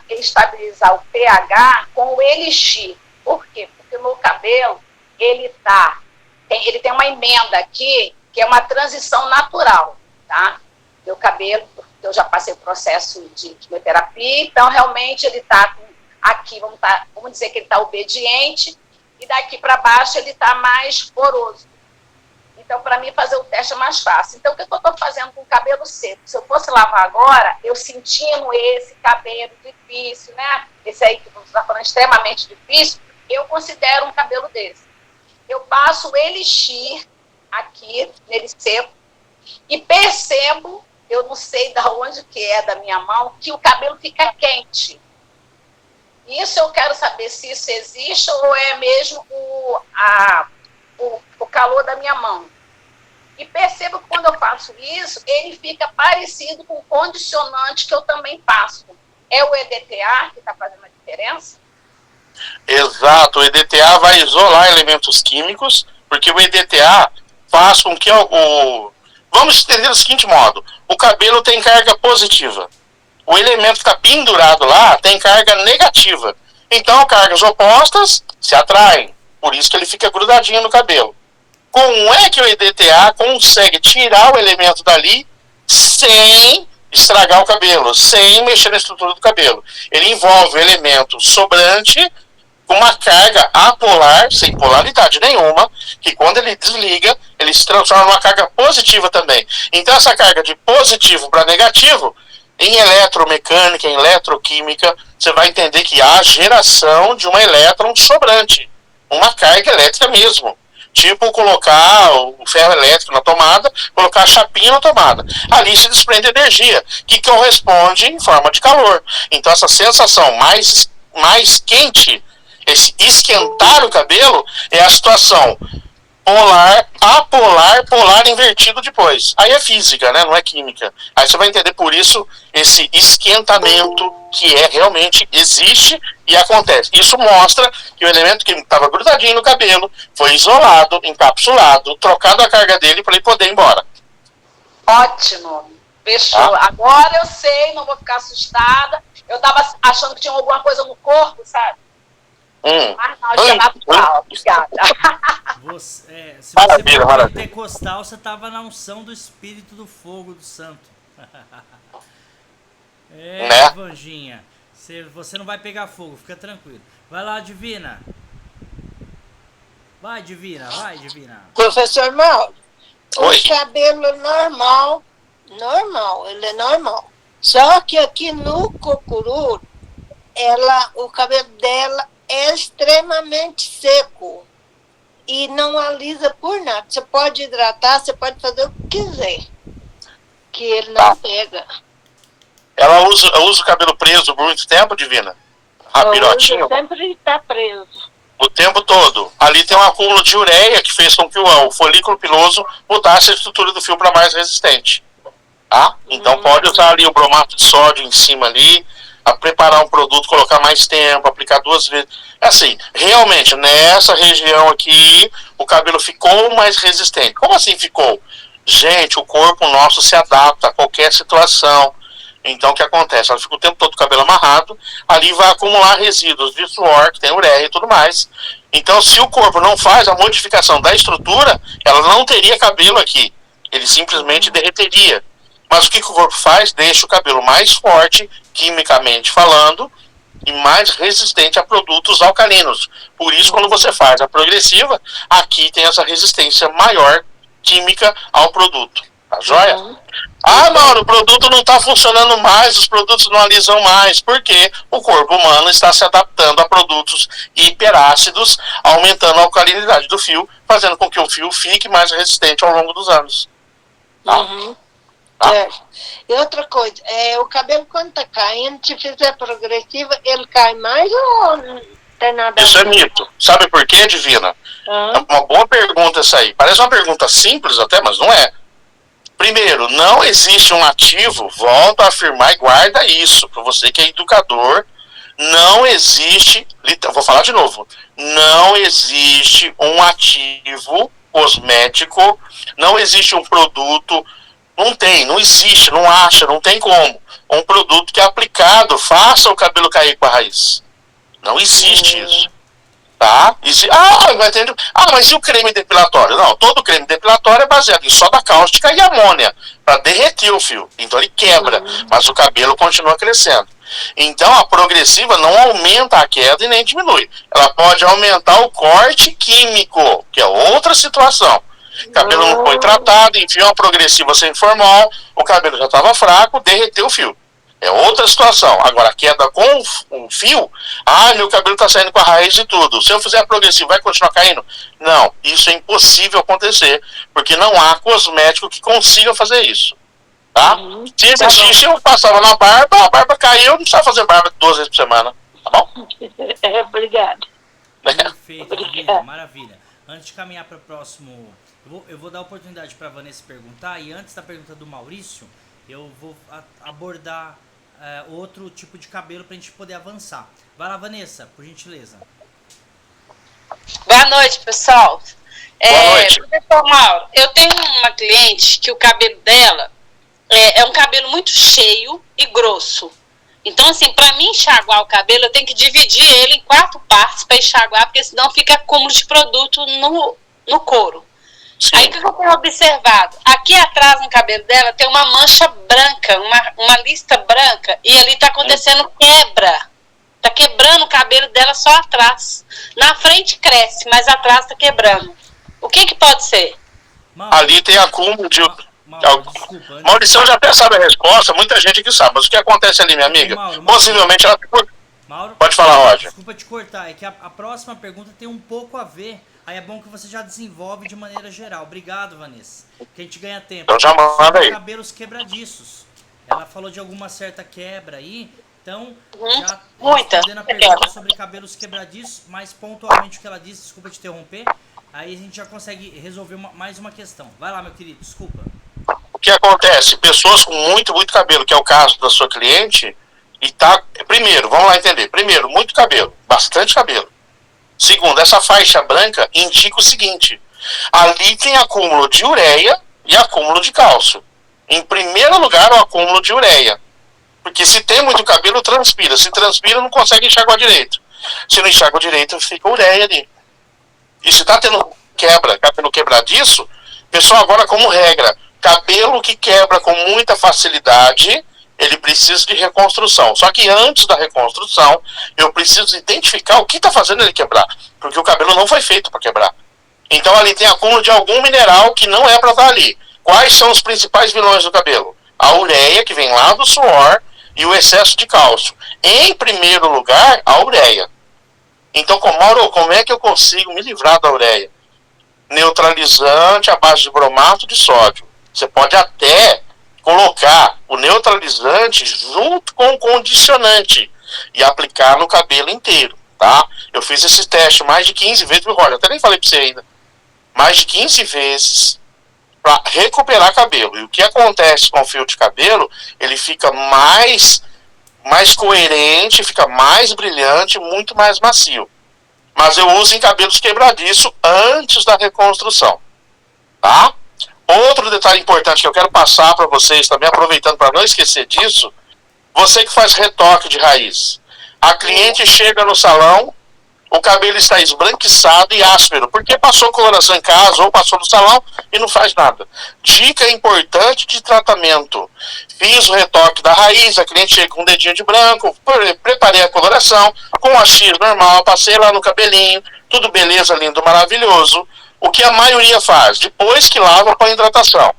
estabilizar o pH com o Elixir. Por quê? Porque o meu cabelo, ele tem uma emenda aqui, que é uma transição natural, tá? Meu cabelo, eu já passei o processo de quimioterapia, então realmente ele está aqui, vamos dizer que ele está obediente, e daqui para baixo ele está mais poroso. Então, para mim, fazer o teste é mais fácil. Então, o que eu estou fazendo com o cabelo seco? Se eu fosse lavar agora, eu sentindo esse cabelo difícil, né? Esse aí que você está falando extremamente difícil, eu considero um cabelo desse. Eu passo o Elixir aqui, nele seco, e percebo, eu não sei de onde que é da minha mão, que o cabelo fica quente. Isso eu quero saber se isso existe ou é mesmo o calor da minha mão. E percebo que quando eu faço isso, ele fica parecido com o condicionante que eu também passo. É o EDTA que está fazendo a diferença? Exato, o EDTA vai isolar elementos químicos, porque o EDTA faz com que vamos entender do seguinte modo, o cabelo tem carga positiva. O elemento que está pendurado lá tem carga negativa. Então, cargas opostas se atraem. Por isso que ele fica grudadinho no cabelo. Como é que o EDTA consegue tirar o elemento dali sem estragar o cabelo, sem mexer na estrutura do cabelo. Ele envolve um elemento sobrante com uma carga apolar, sem polaridade nenhuma, que quando ele desliga, ele se transforma numa carga positiva também. Então essa carga de positivo para negativo, em eletromecânica, em eletroquímica, você vai entender que há a geração de um elétron sobrante, uma carga elétrica mesmo. Tipo colocar o ferro elétrico na tomada, colocar a chapinha na tomada. Ali se desprende energia, que corresponde em forma de calor. Então essa sensação mais quente, esse esquentar o cabelo, é a situação polar, apolar, polar invertido depois. Aí é física, né? Não é química. Aí você vai entender por isso esse esquentamento que realmente existe e acontece. Isso mostra que o elemento que estava grudadinho no cabelo foi isolado, encapsulado, trocado a carga dele para ele poder ir embora. Ótimo. Fechou. Agora eu sei, não vou ficar assustada. Eu estava achando que tinha alguma coisa no corpo, sabe? Mas não, isso é natural. Obrigada. Se você for pentecostal, você estava na unção do Espírito do Fogo do Santo. Né? Vanginha. Você não vai pegar fogo, fica tranquilo. Vai lá, Divina. Vai, Divina. Professor Mauro, Oi. o cabelo normal, ele é normal. Só que aqui no Cocuru, o cabelo dela é extremamente seco e não alisa por nada. Você pode hidratar, você pode fazer o que quiser, que ele não pega. Ela usa o cabelo preso por muito tempo, Divina? Rapirotinho? Sempre está preso. O tempo todo. Ali tem um acúmulo de ureia que fez com que o folículo piloso mudasse a estrutura do fio para mais resistente. Tá? Então pode usar ali o bromato de sódio em cima ali, a preparar um produto, colocar mais tempo, aplicar 2 vezes. Assim, realmente, nessa região aqui, o cabelo ficou mais resistente. Como assim ficou? Gente, o corpo nosso se adapta a qualquer situação. Então, o que acontece? Ela fica o tempo todo com o cabelo amarrado, ali vai acumular resíduos de suor, que tem ureia e tudo mais. Então, se o corpo não faz a modificação da estrutura, ela não teria cabelo aqui. Ele simplesmente derreteria. Mas o que o corpo faz? Deixa o cabelo mais forte, quimicamente falando, e mais resistente a produtos alcalinos. Por isso, quando você faz a progressiva, aqui tem essa resistência maior química ao produto. Tá joia? Mauro, o produto não está funcionando mais, os produtos não alisam mais. Por quê? O corpo humano está se adaptando a produtos hiperácidos, aumentando a alcalinidade do fio, fazendo com que o fio fique mais resistente ao longo dos anos. Tá? E outra coisa, o cabelo quando está caindo, se fizer progressiva, ele cai mais ou não tem nada? Isso é mito. Sabe por quê, Divina? É uma boa pergunta essa aí. Parece uma pergunta simples até, mas não é. Primeiro, não existe um ativo, volto a afirmar e guarda isso, para você que é educador, não existe, vou falar de novo, não existe um ativo cosmético, não existe um produto, não existe, não acha, não tem como, um produto que é aplicado, faça o cabelo cair com a raiz. Não existe isso. Tá? Mas e o creme depilatório? Não, todo creme depilatório é baseado em soda cáustica e amônia para derreter o fio. Então ele quebra, mas o cabelo continua crescendo. Então a progressiva não aumenta a queda e nem diminui. Ela pode aumentar o corte químico, que é outra situação. O cabelo não foi tratado, enfiou uma progressiva sem formol, o cabelo já estava fraco, derreteu o fio. É outra situação. Agora, a queda com o fio, meu cabelo está saindo com a raiz e tudo. Se eu fizer a progressiva, vai continuar caindo? Não, isso é impossível acontecer, porque não há cosmético que consiga fazer isso. Tá? Se existisse, eu passava na barba, a barba caiu, não precisava fazer barba 2 vezes por semana. Tá bom? Obrigado. Perfeito, Divina, maravilha. Antes de caminhar para o próximo, eu vou dar oportunidade para a Vanessa perguntar, e antes da pergunta do Maurício, eu vou abordar outro tipo de cabelo para a gente poder avançar. Vai lá, Vanessa, por gentileza. Boa noite, pessoal. Boa noite. Professor Mauro, eu tenho uma cliente que o cabelo dela é um cabelo muito cheio e grosso. Então, assim, para mim enxaguar o cabelo, eu tenho que dividir ele em 4 partes para enxaguar, porque senão fica acúmulo de produto no couro. Sim. Aí o que eu tenho observado? Aqui atrás no cabelo dela tem uma mancha branca, uma lista branca, e ali tá acontecendo quebra. Tá quebrando o cabelo dela só atrás. Na frente cresce, mas atrás tá quebrando. O que pode ser? Mauro, Ali tem acúmulo de... Mauro, desculpa. Maurício já até sabe a resposta, muita gente aqui sabe. Mas o que acontece ali, minha amiga? Mauro, Possivelmente ela... Mauro, Pode falar, Roger. desculpa te cortar, é que a próxima pergunta tem um pouco a ver. Aí é bom que você já desenvolve de maneira geral. Obrigado, Vanessa. Que a gente ganha tempo. Então já manda aí. Cabelos quebradiços. Ela falou de alguma certa quebra aí. Então, já Muita. respondendo a pergunta sobre cabelos quebradiços, mais pontualmente o que ela disse, desculpa te interromper. Aí a gente já consegue resolver mais uma questão. Vai lá, meu querido, desculpa. O que acontece? Pessoas com muito cabelo, que é o caso da sua cliente, e tá... Primeiro, vamos lá entender. Primeiro, muito cabelo, bastante cabelo. Segundo, essa faixa branca indica o seguinte: ali tem acúmulo de ureia e acúmulo de cálcio. Em primeiro lugar, o acúmulo de ureia. Porque se tem muito cabelo, transpira. Se transpira, não consegue enxaguar direito. Se não enxágua direito, fica ureia ali. E se está tendo cabelo quebradiço, pessoal, agora como regra, cabelo que quebra com muita facilidade, ele precisa de reconstrução. Só que antes da reconstrução, eu preciso identificar o que está fazendo ele quebrar. Porque o cabelo não foi feito para quebrar. Então ali tem acúmulo de algum mineral que não é para estar ali. Quais são os principais vilões do cabelo? A ureia, que vem lá do suor, e o excesso de cálcio. Em primeiro lugar, a ureia. Então, Mauro, como é que eu consigo me livrar da ureia? Neutralizante à base de bromato de sódio. Você pode até colocar o neutralizante junto com o condicionante e aplicar no cabelo inteiro, tá? Eu fiz esse teste mais de 15 vezes, olha, até nem falei pra você ainda. Mais de 15 vezes para recuperar cabelo. E o que acontece com o fio de cabelo, ele fica mais coerente, fica mais brilhante, muito mais macio. Mas eu uso em cabelos quebradiços antes da reconstrução, tá? Outro detalhe importante que eu quero passar para vocês, também aproveitando para não esquecer disso, você que faz retoque de raiz. A cliente chega no salão, o cabelo está esbranquiçado e áspero, porque passou coloração em casa ou passou no salão e não faz nada. Dica importante de tratamento: fiz o retoque da raiz, a cliente chega com um dedinho de branco, preparei a coloração, com a X normal, passei lá no cabelinho, tudo beleza, lindo, maravilhoso. O que a maioria faz? Depois que lava, põe hidratação.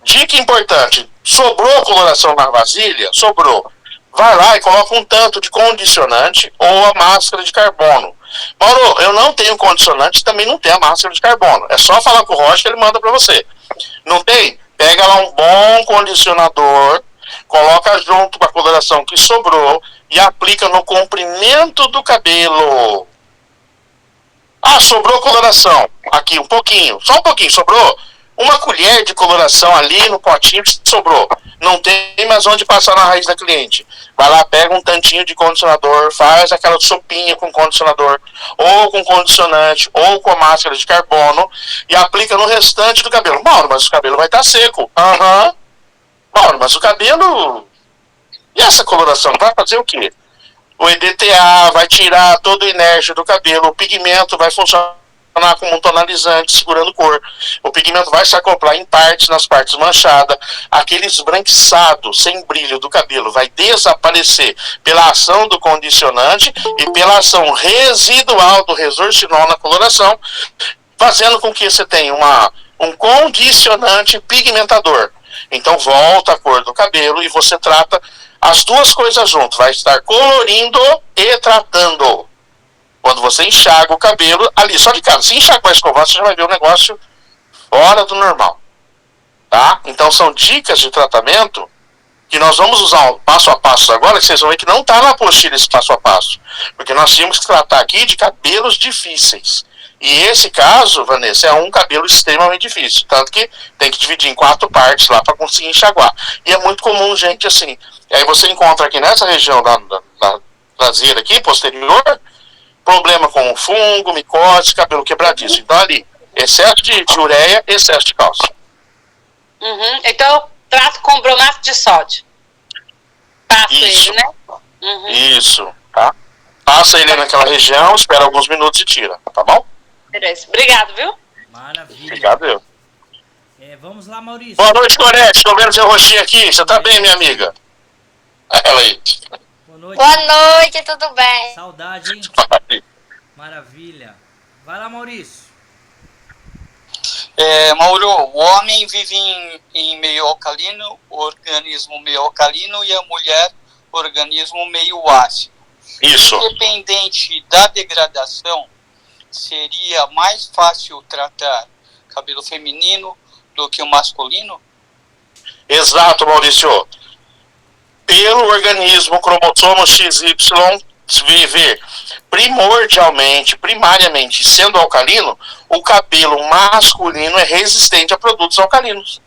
Dica importante: sobrou coloração na vasilha? Sobrou. Vai lá e coloca um tanto de condicionante ou a máscara de carbono. Mauro, eu não tenho condicionante, também não tenho a máscara de carbono. É só falar com o Rocha que ele manda para você. Não tem? Pega lá um bom condicionador, coloca junto com a coloração que sobrou e aplica no comprimento do cabelo. Ah, sobrou coloração. Aqui, um pouquinho. Só um pouquinho, sobrou? Uma colher de coloração ali no potinho que sobrou. Não tem mais onde passar na raiz da cliente. Vai lá, pega um tantinho de condicionador, faz aquela sopinha com condicionador, ou com condicionante, ou com a máscara de carbono, e aplica no restante do cabelo. Mauro, mas o cabelo vai estar seco. Aham. Mauro, mas o cabelo... E essa coloração vai fazer o quê? O EDTA vai tirar todo o inércia do cabelo, o pigmento vai funcionar como um tonalizante, segurando cor. O pigmento vai se acoplar em partes, nas partes manchadas. Aquele esbranquiçado, sem brilho do cabelo, vai desaparecer pela ação do condicionante e pela ação residual do resorcinol na coloração, fazendo com que você tenha um condicionante pigmentador. Então volta a cor do cabelo e você trata as duas coisas juntas. Vai estar colorindo e tratando. Quando você enxaga o cabelo, ali, só de cara, se enxagar a escova, você já vai ver o negócio fora do normal. Tá? Então são dicas de tratamento que nós vamos usar passo a passo agora, que vocês vão ver que não está na apostila esse passo a passo. Porque nós tínhamos que tratar aqui de cabelos difíceis. E esse caso, Vanessa, é um cabelo extremamente difícil. Tanto que tem que dividir em 4 partes lá para conseguir enxaguar. E é muito comum, gente, assim. E aí você encontra aqui nessa região da traseira aqui, posterior, problema com fungo, micose, cabelo quebradiço. Então ali, excesso de ureia, excesso de cálcio. Uhum. Então eu trato com bromato de sódio. Passo Isso. ele, né? Uhum. Isso, tá? Passa ele naquela região, espera alguns minutos e tira, tá bom? Beleza. Obrigado, viu? Maravilha. Obrigado, eu. Vamos lá, Maurício. Boa noite, Gorete. Estou vendo seu rostinho aqui. Você tá bem, minha amiga? Ela aí. Boa noite. Boa noite, tudo bem? Saudade, hein? Maravilha. Vai lá, Maurício. Mauro, o homem vive em meio alcalino, organismo meio alcalino, e a mulher, organismo meio ácido. Isso. Independente da degradação, seria mais fácil tratar cabelo feminino do que o masculino? Exato, Maurício. Pelo organismo cromossomo XY viver primariamente sendo alcalino, o cabelo masculino é resistente a produtos alcalinos.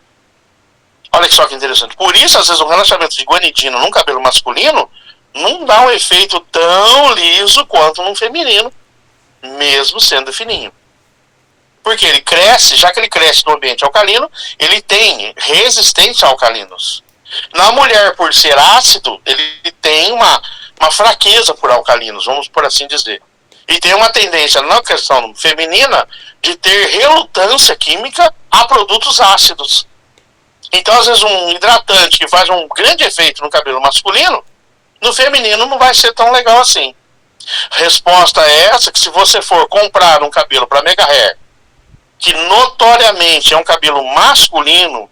Olha só que interessante. Por isso, às vezes, o relaxamento de guanidina num cabelo masculino não dá um efeito tão liso quanto num feminino, mesmo sendo fininho. Porque ele cresce, já que ele cresce no ambiente alcalino, ele tem resistência a alcalinos. Na mulher, por ser ácido, ele tem uma fraqueza por alcalinos, vamos por assim dizer. E tem uma tendência, na questão feminina, de ter relutância química a produtos ácidos. Então, às vezes, um hidratante que faz um grande efeito no cabelo masculino, no feminino não vai ser tão legal assim. Resposta é essa, que se você for comprar um cabelo para mega hair, que notoriamente é um cabelo masculino,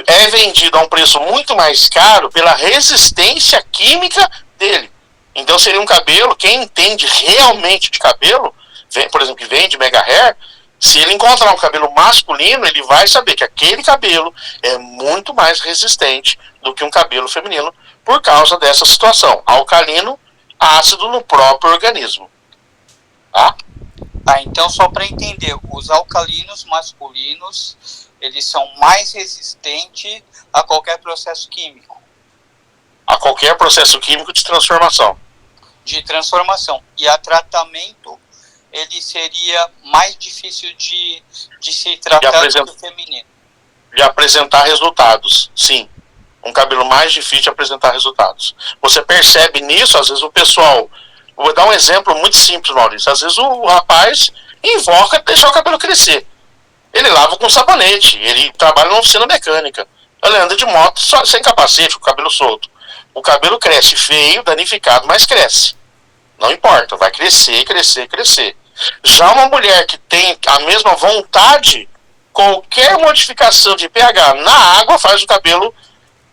é vendido a um preço muito mais caro pela resistência química dele. Então seria um cabelo, quem entende realmente de cabelo, por exemplo, que vende mega hair, se ele encontrar um cabelo masculino, ele vai saber que aquele cabelo é muito mais resistente do que um cabelo feminino, por causa dessa situação, alcalino, ácido no próprio organismo. Tá? Então, só para entender, os alcalinos masculinos, eles são mais resistentes a qualquer processo químico. A qualquer processo químico de transformação. E a tratamento, ele seria mais difícil de se tratar do que o feminino. De apresentar resultados, sim. Um cabelo mais difícil de apresentar resultados. Você percebe nisso, às vezes o pessoal... Vou dar um exemplo muito simples, Maurício. Às vezes o rapaz invoca deixar o cabelo crescer. Ele lava com sabonete, ele trabalha numa oficina mecânica. Ele anda de moto só, sem capacete, com o cabelo solto. O cabelo cresce feio, danificado, mas cresce. Não importa, vai crescer, crescer, crescer. Já uma mulher que tem a mesma vontade, qualquer modificação de pH na água faz o cabelo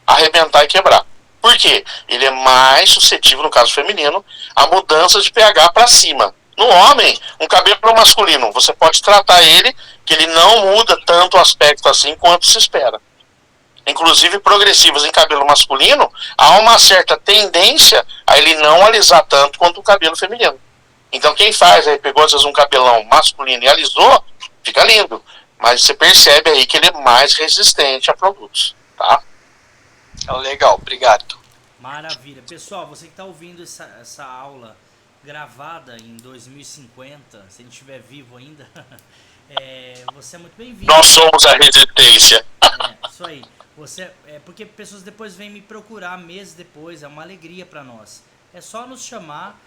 arrebentar e quebrar. Por quê? Ele é mais suscetível, no caso feminino, a mudanças de pH para cima. No homem, um cabelo masculino, você pode tratar ele, que ele não muda tanto o aspecto assim quanto se espera. Inclusive, progressivas em cabelo masculino, há uma certa tendência a ele não alisar tanto quanto o cabelo feminino. Então, quem faz, aí pegou às vezes um cabelão masculino e alisou, fica lindo. Mas você percebe aí que ele é mais resistente a produtos, tá? Legal, obrigado. Maravilha. Pessoal, você que está ouvindo essa aula gravada em 2050, se a gente estiver vivo ainda, você é muito bem-vindo. Nós somos a resistência. Isso aí. Porque pessoas depois vêm me procurar meses depois, é uma alegria para nós. É só nos chamar.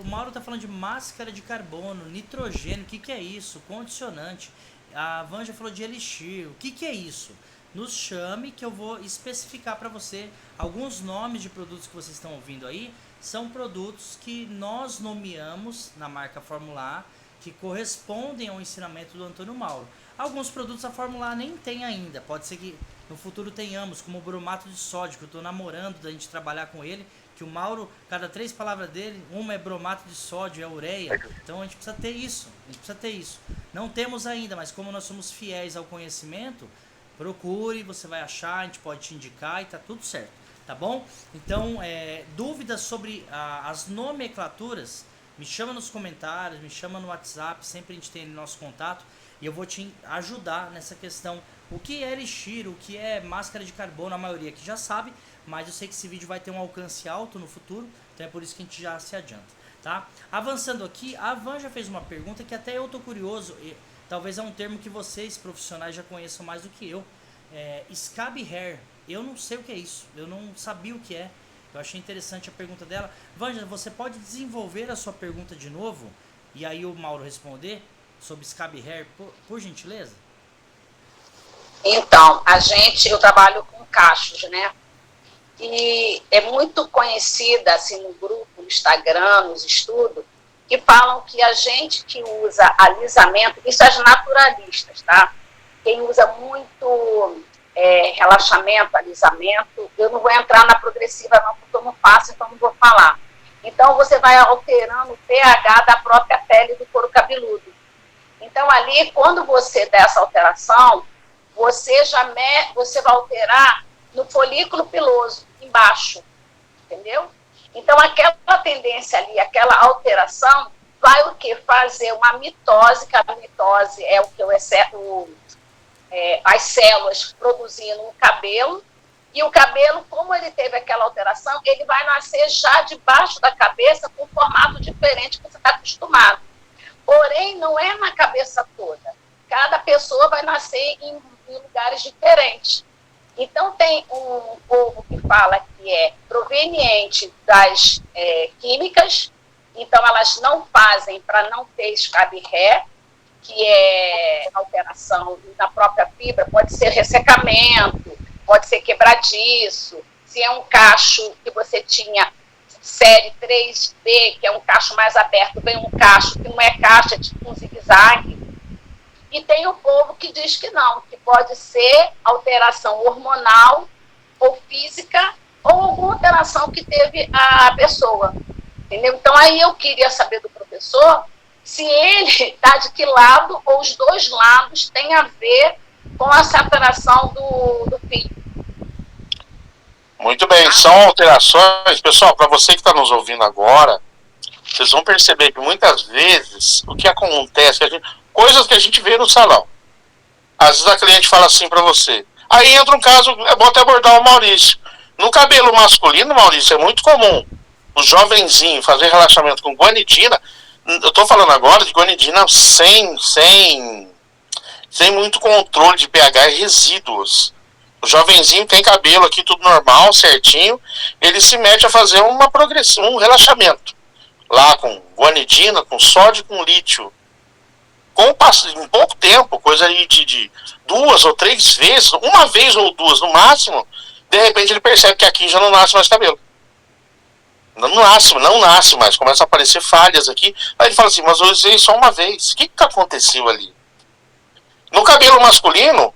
O Mauro tá falando de máscara de carbono, nitrogênio, o que é isso? Condicionante. A Vanja falou de elixir, o que é isso? Nos chame que eu vou especificar para você. Alguns nomes de produtos que vocês estão ouvindo aí são produtos que nós nomeamos na marca Fórmula A, que correspondem ao ensinamento do Antônio Mauro. Alguns produtos a Fórmula A nem tem ainda, pode ser que no futuro tenhamos, como o bromato de sódio, que eu estou namorando da gente trabalhar com ele, que o Mauro, cada 3 palavras dele, uma é bromato de sódio, é ureia, então a gente precisa ter isso, Não temos ainda, mas como nós somos fiéis ao conhecimento, procure, você vai achar, a gente pode te indicar e tá tudo certo, tá bom? Então, dúvidas sobre as nomenclaturas, me chama nos comentários, me chama no WhatsApp, sempre a gente tem nosso contato e eu vou te ajudar nessa questão. O que é elixir, o que é máscara de carbono, a maioria aqui já sabe, mas eu sei que esse vídeo vai ter um alcance alto no futuro, então é por isso que a gente já se adianta, tá? Avançando aqui, a Van já fez uma pergunta que até eu tô curioso, talvez é um termo que vocês profissionais já conheçam mais do que eu. Scab hair, eu não sei o que é isso, eu não sabia o que é. Eu achei interessante a pergunta dela. Vanja, você pode desenvolver a sua pergunta de novo? E aí o Mauro responder? sobre Scab Hair, por gentileza? Então, eu trabalho com cachos, né? E é muito conhecida, assim, no grupo, no Instagram, nos estudos, que falam que a gente que usa alisamento, isso as naturalistas, tá? Quem usa muito relaxamento, alisamento, eu não vou entrar na progressiva não, porque eu não faço, então não vou falar. Então, você vai alterando o pH da própria pele do couro cabeludo. Então, ali, quando você der essa alteração, você vai alterar no folículo piloso, embaixo, entendeu? Então, aquela tendência ali, aquela alteração, vai o quê? Fazer uma mitose, que a mitose é o que as células produzindo o cabelo, e o cabelo, como ele teve aquela alteração, ele vai nascer já debaixo da cabeça com um formato diferente que você está acostumado. Porém, não é na cabeça toda. Cada pessoa vai nascer em lugares diferentes. Então, tem um povo que fala que é proveniente das químicas, então elas não fazem para não ter scab hair, que é alteração na própria fibra, pode ser ressecamento, pode ser quebradiço, se é um cacho que você tinha série 3B, que é um cacho mais aberto, vem um cacho que não é cacho, é tipo um zigue-zague. E tem o povo que diz que não, que pode ser alteração hormonal ou física ou alguma alteração que teve a pessoa. Entendeu? Então, aí eu queria saber do professor se ele está de que lado ou os dois lados têm a ver com essa alteração do fio. Muito bem, são alterações. Pessoal, para você que está nos ouvindo agora, vocês vão perceber que muitas vezes o que acontece, coisas que a gente vê no salão. Às vezes a cliente fala assim para você. Aí entra um caso, é bom até abordar o Maurício. No cabelo masculino, Maurício, é muito comum o jovenzinho fazer relaxamento com guanidina. Eu estou falando agora de guanidina sem muito controle de pH e resíduos. O jovenzinho tem cabelo aqui, tudo normal, certinho. Ele se mete a fazer uma progressão, um relaxamento. Lá com guanidina, com sódio, com lítio. Em pouco tempo, coisa aí de 2 ou 3 vezes, uma vez ou duas no máximo, de repente ele percebe que aqui já não nasce mais cabelo. Não nasce mais, começa a aparecer falhas aqui. Aí ele fala assim, mas eu usei só uma vez. O que aconteceu ali? No cabelo masculino,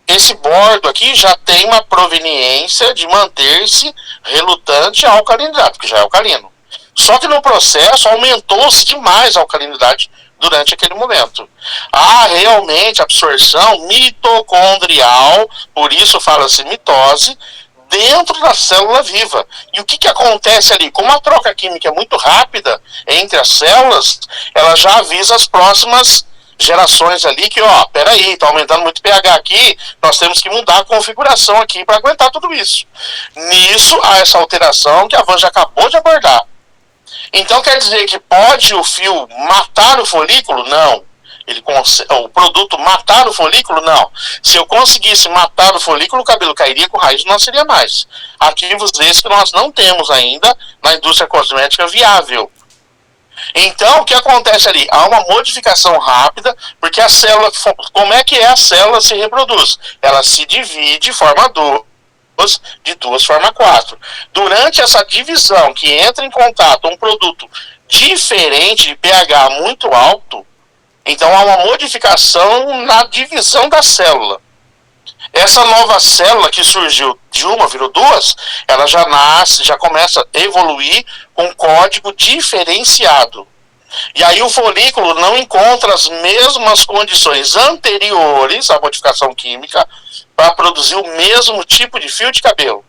esse bordo aqui já tem uma proveniência de manter-se relutante à alcalinidade, porque já é alcalino. Só que no processo aumentou-se demais a alcalinidade durante aquele momento. Há realmente absorção mitocondrial, por isso fala-se mitose, dentro da célula viva. E o que acontece ali? Como a troca química é muito rápida entre as células, ela já avisa as próximas gerações ali que, peraí, está aumentando muito o pH aqui, nós temos que mudar a configuração aqui para aguentar tudo isso. Nisso, há essa alteração que a Van já acabou de abordar. Então quer dizer que pode o fio matar o folículo? Não. O produto matar o folículo? Não. Se eu conseguisse matar o folículo, o cabelo cairia com raiz, não seria mais. Ativos esses que nós não temos ainda na indústria cosmética viável. Então, o que acontece ali? Há uma modificação rápida, porque a célula, como é que a célula se reproduz? Ela se divide, forma de 2 forma 4. Durante essa divisão que entra em contato um produto diferente de pH muito alto, então há uma modificação na divisão da célula. Essa nova célula que surgiu de uma virou 2, ela já nasce, já começa a evoluir com código diferenciado. E aí o folículo não encontra as mesmas condições anteriores à modificação química para produzir o mesmo tipo de fio de cabelo.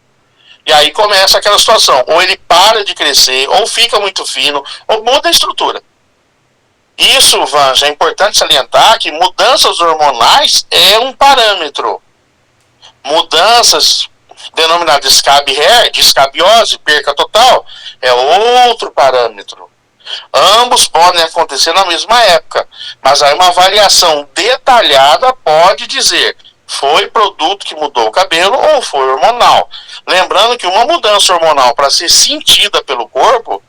E aí começa aquela situação, ou ele para de crescer, ou fica muito fino, ou muda a estrutura. Isso, Vanja, é importante salientar que mudanças hormonais é um parâmetro. Mudanças denominadas de scab hair, de escabiose, perca total, é outro parâmetro. Ambos podem acontecer na mesma época, mas aí uma variação detalhada pode dizer foi produto que mudou o cabelo ou foi hormonal. Lembrando que uma mudança hormonal para ser sentida pelo corpo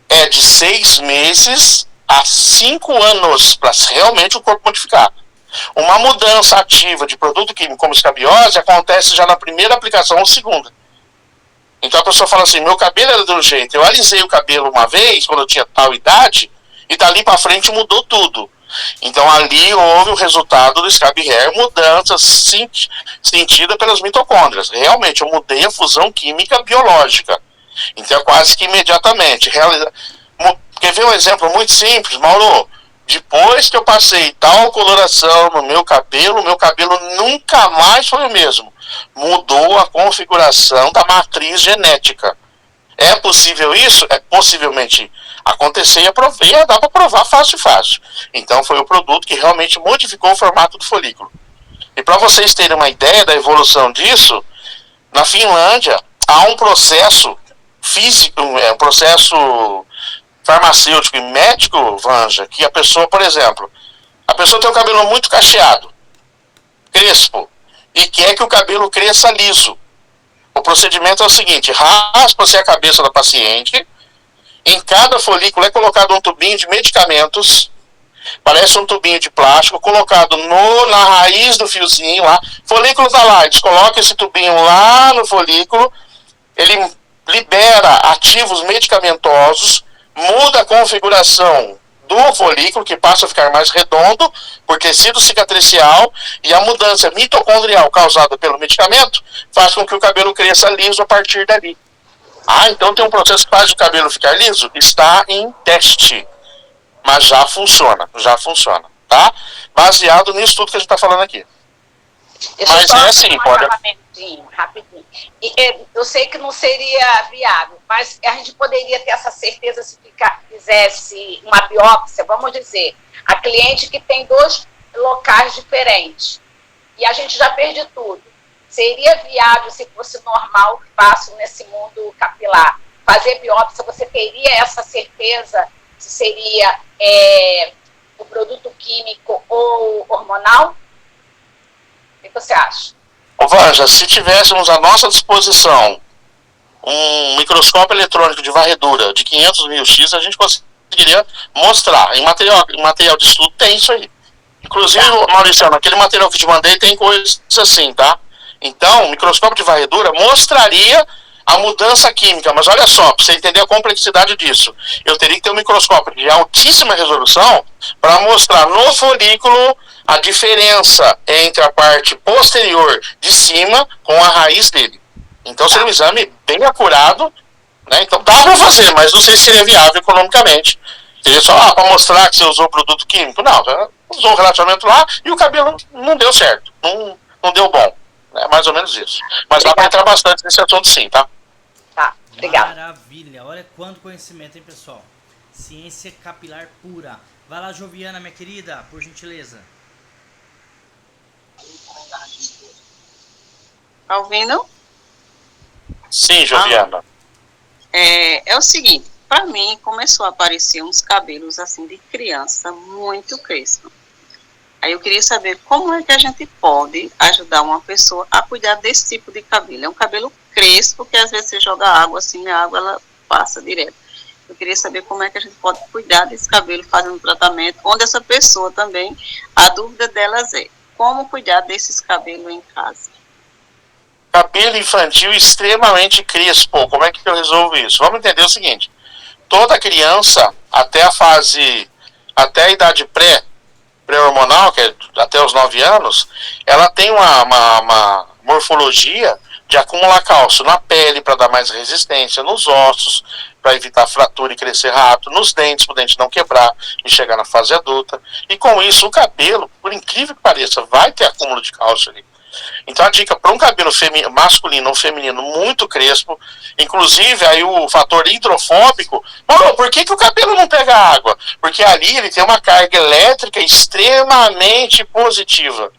é de 6 meses há 5 anos para realmente o corpo modificar. Uma mudança ativa de produto químico como escabiose acontece já na primeira aplicação ou segunda. Então a pessoa fala assim, meu cabelo era de um jeito, eu alisei o cabelo uma vez, quando eu tinha tal idade, e dali para frente mudou tudo. Então ali houve o resultado do Scab Hair, mudança sentida pelas mitocôndrias. Realmente eu mudei a fusão química biológica. Então quase que imediatamente. Quer ver um exemplo muito simples, Mauro? Depois que eu passei tal coloração no meu cabelo nunca mais foi o mesmo. Mudou a configuração da matriz genética. É possível isso? É possivelmente acontecer e dá para provar fácil. Então foi o produto que realmente modificou o formato do folículo. E para vocês terem uma ideia da evolução disso, na Finlândia há um processo físico, um processo farmacêutico e médico, Vanja, que a pessoa, por exemplo, a pessoa tem o cabelo muito cacheado, crespo, e quer que o cabelo cresça liso. O procedimento é o seguinte, raspa-se a cabeça da paciente, em cada folículo é colocado um tubinho de medicamentos, parece um tubinho de plástico, colocado na raiz do fiozinho lá, o folículo está lá, eles colocam esse tubinho lá no folículo, ele libera ativos medicamentosos, muda a configuração do folículo, que passa a ficar mais redondo, por tecido cicatricial, e a mudança mitocondrial causada pelo medicamento faz com que o cabelo cresça liso a partir dali. Então tem um processo que faz o cabelo ficar liso? Está em teste, mas já funciona, tá? Baseado nisso tudo que a gente está falando aqui. Mas é assim, pode... Rapidinho. Eu sei que não seria viável, mas a gente poderia ter essa certeza se fizesse uma biópsia, vamos dizer, a cliente que tem 2 locais diferentes, e a gente já perde tudo. Seria viável, se fosse normal, fácil nesse mundo capilar, fazer biópsia, você teria essa certeza se seria o produto químico ou hormonal? O que você acha? Vanja, se tivéssemos à nossa disposição um microscópio eletrônico de varredura de 500.000 X, a gente conseguiria mostrar. Em material de estudo tem isso aí. Inclusive, Maurício, naquele material que te mandei tem coisas assim, tá? Então, o microscópio de varredura mostraria a mudança química, mas olha só, para você entender a complexidade disso, eu teria que ter um microscópio de altíssima resolução para mostrar no folículo a diferença entre a parte posterior de cima com a raiz dele. Então seria um exame bem acurado, né? Então dá para fazer, mas não sei se seria viável economicamente. Seria só para mostrar que você usou produto químico. Não, você usou um relacionamento lá e o cabelo não deu certo, não deu bom. É mais ou menos isso. Mas dá para entrar bastante nesse assunto sim, tá? Tá, obrigado. Maravilha, olha quanto conhecimento, hein, pessoal? Ciência capilar pura. Vai lá, Joviana, minha querida, por gentileza. Tá ouvindo? Sim, Joviana. É o seguinte, para mim começou a aparecer uns cabelos assim de criança muito crespos. Aí eu queria saber como é que a gente pode ajudar uma pessoa a cuidar desse tipo de cabelo. É um cabelo crespo que às vezes você joga água assim, a água ela passa direto. Eu queria saber como é que a gente pode cuidar desse cabelo fazendo tratamento, onde essa pessoa também, a dúvida delas é como cuidar desses cabelos em casa. Cabelo infantil extremamente crespo, como é que eu resolvo isso? Vamos entender o seguinte, toda criança, até a idade pré-hormonal, que é até os 9 anos, ela tem uma morfologia de acumular cálcio na pele para dar mais resistência, nos ossos, para evitar fratura e crescer rápido, nos dentes, para o dente não quebrar e chegar na fase adulta. E com isso, o cabelo, por incrível que pareça, vai ter acúmulo de cálcio ali. Então a dica para um cabelo masculino ou feminino muito crespo, inclusive aí o fator hidrofóbico, por que o cabelo não pega água? Porque ali ele tem uma carga elétrica extremamente positiva,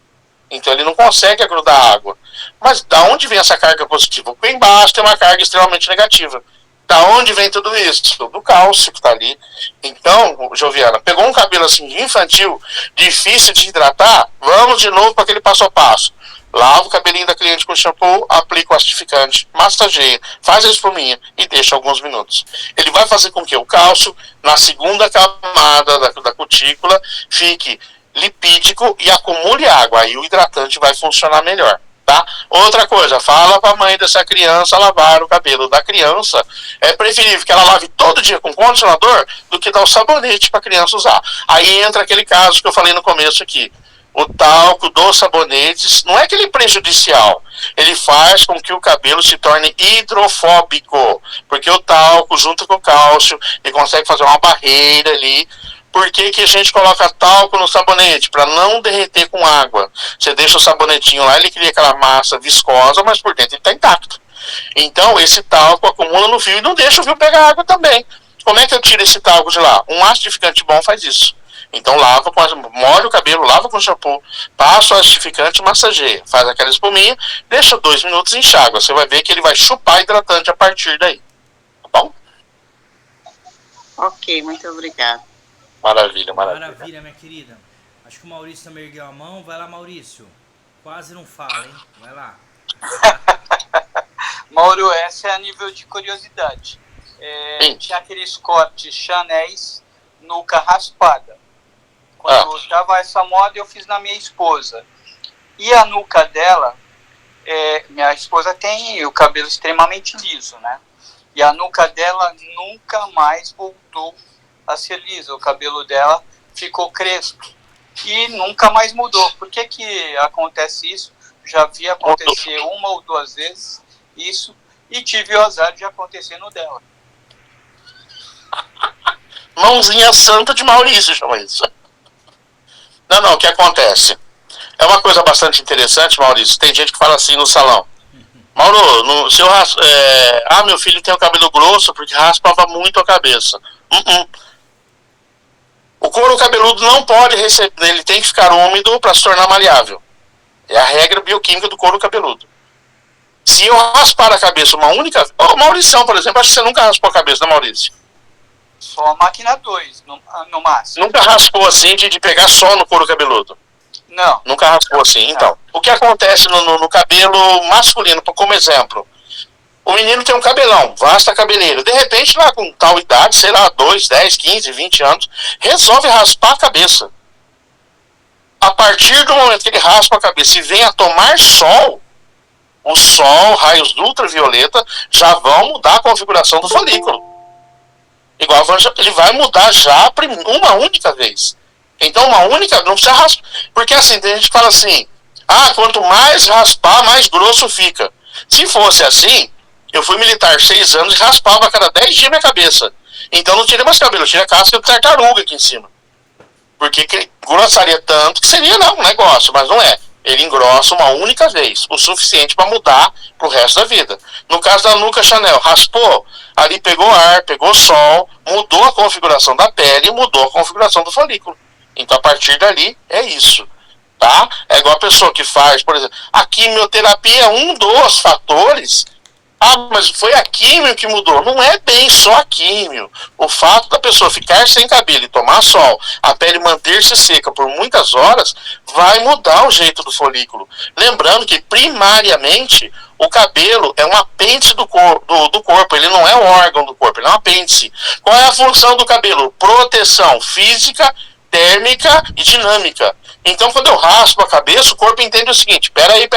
então ele não consegue grudar água. Mas da onde vem essa carga positiva? Porque embaixo tem uma carga extremamente negativa. Da onde vem tudo isso? Do cálcio que está ali. Então, Joviana, pegou um cabelo assim infantil, difícil de hidratar, vamos de novo para aquele passo a passo. Lava o cabelinho da cliente com shampoo, aplica o acidificante, massageia, faz a espuminha e deixa alguns minutos. Ele vai fazer com que o cálcio, na segunda camada da cutícula, fique lipídico e acumule água. Aí o hidratante vai funcionar melhor. Tá? Outra coisa, fala para a mãe dessa criança lavar o cabelo da criança. É preferível que ela lave todo dia com condicionador do que dar o sabonete para a criança usar. Aí entra aquele caso que eu falei no começo aqui. O talco dos sabonetes, não é que ele é prejudicial, ele faz com que o cabelo se torne hidrofóbico, porque o talco junto com o cálcio, ele consegue fazer uma barreira ali. Por que que a gente coloca talco no sabonete? Para não derreter com água. Você deixa o sabonetinho lá, ele cria aquela massa viscosa, mas por dentro ele está intacto. Então esse talco acumula no fio e não deixa o fio pegar água também. Como é que eu tiro esse talco de lá? Um acidificante bom faz isso. Então molha o cabelo, lava com shampoo, passa o acidificante, massageia, faz aquela espuminha, deixa 2 minutos e enxágua. Você vai ver que ele vai chupar hidratante a partir daí. Tá bom? Ok, muito obrigada. Maravilha. Maravilha, minha querida. Acho que o Maurício também ergueu a mão. Vai lá, Maurício. Quase não fala, hein? Vai lá. Mauro, essa é a nível de curiosidade. Tinha aqueles cortes Chanéis nuca raspada. Quando estava essa moda, eu fiz na minha esposa. E a nuca dela, minha esposa tem o cabelo extremamente liso, né? E a nuca dela nunca mais voltou a ser lisa. O cabelo dela ficou crespo e nunca mais mudou. Por que que acontece isso? Já vi acontecer 1 ou 2 vezes isso e tive o azar de acontecer no dela. Mãozinha santa de Maurício, chama isso. Não, o que acontece? É uma coisa bastante interessante, Maurício. Tem gente que fala assim no salão. Mauro, se eu meu filho tem o cabelo grosso porque raspava muito a cabeça. O couro cabeludo não pode receber, ele tem que ficar úmido para se tornar maleável. É a regra bioquímica do couro cabeludo. Se eu raspar a cabeça uma única... Maurição, por exemplo, acho que você nunca raspou a cabeça, né, Maurício? Só a máquina 2, no máximo. Nunca raspou assim de pegar só no couro cabeludo? Não. Nunca raspou assim, então. O que acontece no cabelo masculino, como exemplo? O menino tem um cabelão, vasta cabeleira. De repente, lá com tal idade, sei lá, 2, 10, 15, 20 anos, resolve raspar a cabeça. A partir do momento que ele raspa a cabeça e vem a tomar sol, o sol, raios ultravioleta, já vão mudar a configuração do folículo. Igual ele vai mudar já uma única vez. Então uma única, não precisa raspar. Porque assim, tem gente que fala assim, quanto mais raspar, mais grosso fica. Se fosse assim, eu fui militar 6 anos e raspava a cada 10 dias minha cabeça. Então não tira mais cabelo, tira casca de tartaruga aqui em cima. Porque grossaria tanto que seria um negócio, mas não é. Ele engrossa uma única vez, o suficiente para mudar pro resto da vida. No caso da nuca Chanel, raspou, ali pegou ar, pegou sol, mudou a configuração da pele, mudou a configuração do folículo. Então a partir dali é isso, tá? É igual a pessoa que faz, por exemplo, a quimioterapia é um dos fatores. Mas foi a químio que mudou. Não é bem só a químio. O fato da pessoa ficar sem cabelo e tomar sol, a pele manter-se seca por muitas horas, vai mudar o jeito do folículo. Lembrando que, primariamente, o cabelo é um apêndice do corpo. Ele não é um órgão do corpo, ele é um apêndice. Qual é a função do cabelo? Proteção física, térmica e dinâmica. Então, quando eu raspo a cabeça, o corpo entende o seguinte: peraí.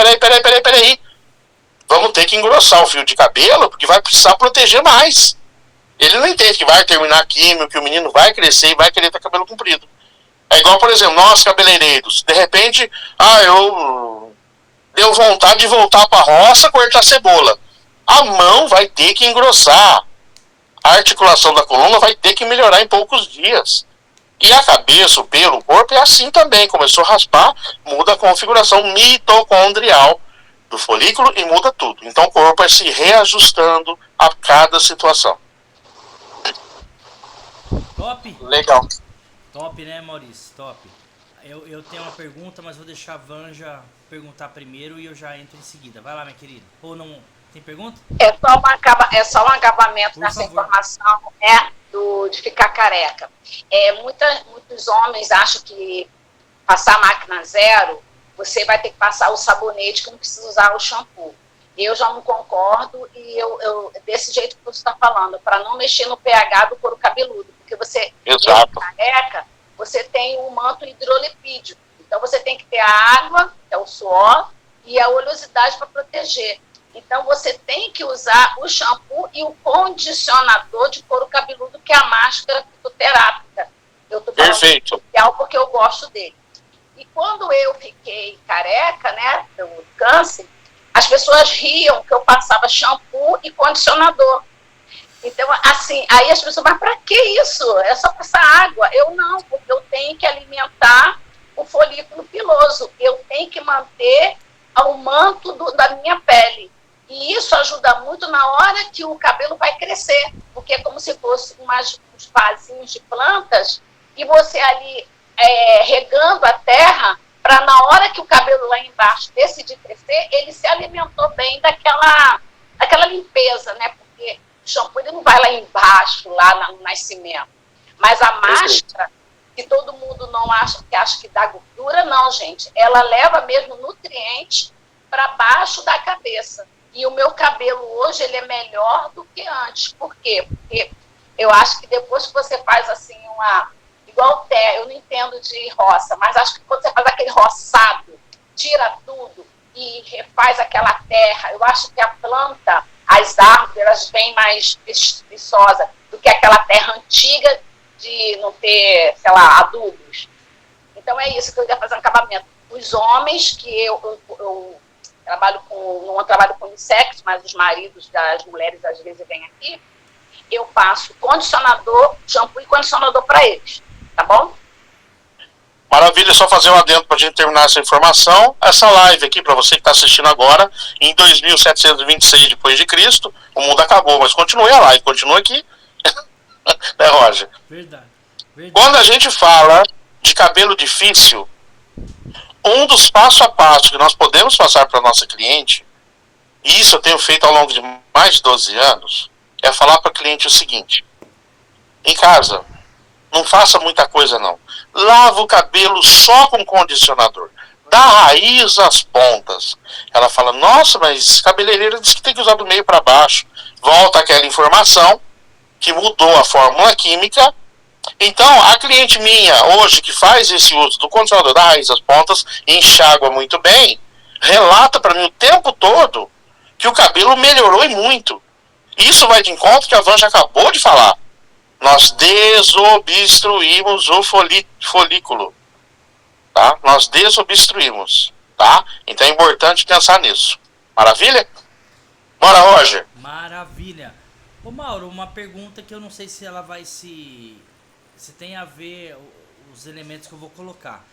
Vamos ter que engrossar o fio de cabelo, porque vai precisar proteger mais. Ele não entende que vai terminar a químio, que o menino vai crescer e vai querer ter cabelo comprido. É igual, por exemplo, nós cabeleireiros. De repente, eu deu vontade de voltar para a roça, cortar cebola. A mão vai ter que engrossar. A articulação da coluna vai ter que melhorar em poucos dias. E a cabeça, o pelo, o corpo é assim também. Começou a raspar, muda a configuração mitocondrial do folículo e muda tudo. Então o corpo vai se reajustando a cada situação. Top? Legal. Top, né, Maurício? Top. Eu tenho uma pergunta, mas vou deixar a Vanja perguntar primeiro e eu já entro em seguida. Vai lá, minha querida. Ou não... Tem pergunta? É só um acabamento Por nessa favor. informação, de ficar careca. Muitos homens acham que passar máquina zero você vai ter que passar o sabonete, que não precisa usar o shampoo. Eu já não concordo, e eu desse jeito que você está falando, para não mexer no pH do couro cabeludo, porque você, careca, você tem um manto hidrolipídico, então você tem que ter a água, que é o suor, e a oleosidade para proteger. Então você tem que usar o shampoo e o condicionador de couro cabeludo, que é a máscara fitoterápica. Eu estou falando especial porque eu gosto dele. E quando eu fiquei careca, né, do câncer, as pessoas riam que eu passava shampoo e condicionador. Então, assim, aí as pessoas, mas para que isso? É só passar água. Eu não, porque eu tenho que alimentar o folículo piloso. Eu tenho que manter o manto da minha pele. E isso ajuda muito na hora que o cabelo vai crescer, porque é como se fosse uns vasinhos de plantas, e você ali regando a terra, para na hora que o cabelo lá embaixo decidir crescer, ele se alimentou bem daquela limpeza, né? Porque o shampoo ele não vai lá embaixo, lá no nascimento. Mas a máscara, que todo mundo não acha que dá gordura, não, gente. Ela leva mesmo nutrientes para baixo da cabeça. E o meu cabelo hoje, ele é melhor do que antes. Por quê? Porque eu acho que depois que você faz assim igual terra, eu não entendo de roça, mas acho que quando você faz aquele roçado, tira tudo e refaz aquela terra, eu acho que a planta, as árvores, elas vêm mais viçosas do que aquela terra antiga de não ter, sei lá, adubos. Então é isso que eu ia fazer no acabamento. Os homens, que eu não trabalho com unissex, mas os maridos das mulheres às vezes vêm aqui, eu passo condicionador, shampoo e condicionador para eles, tá bom? Maravilha, só fazer um adendo para a gente terminar essa informação. Essa live aqui, para você que está assistindo agora, em 2726 depois de Cristo, o mundo acabou, mas continue a live, continua aqui. Né, Roger? Verdade. Quando a gente fala de cabelo difícil, um dos passo a passo que nós podemos passar para a nossa cliente, e isso eu tenho feito ao longo de mais de 12 anos, é falar para a cliente o seguinte: em casa, não faça muita coisa não. Lava o cabelo só com condicionador. Da raiz às pontas. Ela fala, nossa, mas cabeleireira diz que tem que usar do meio para baixo. Volta aquela informação que mudou a fórmula química. Então, a cliente minha, hoje, que faz esse uso do condicionador da raiz às pontas, enxágua muito bem, relata para mim o tempo todo que o cabelo melhorou e muito. Isso vai de encontro que a Van já acabou de falar. Nós desobstruímos o folículo. Tá? Nós desobstruímos. Tá? Então é importante pensar nisso. Maravilha? Bora, Roger. Maravilha. Ô Mauro, uma pergunta que eu não sei se ela vai se tem a ver os elementos que eu vou colocar.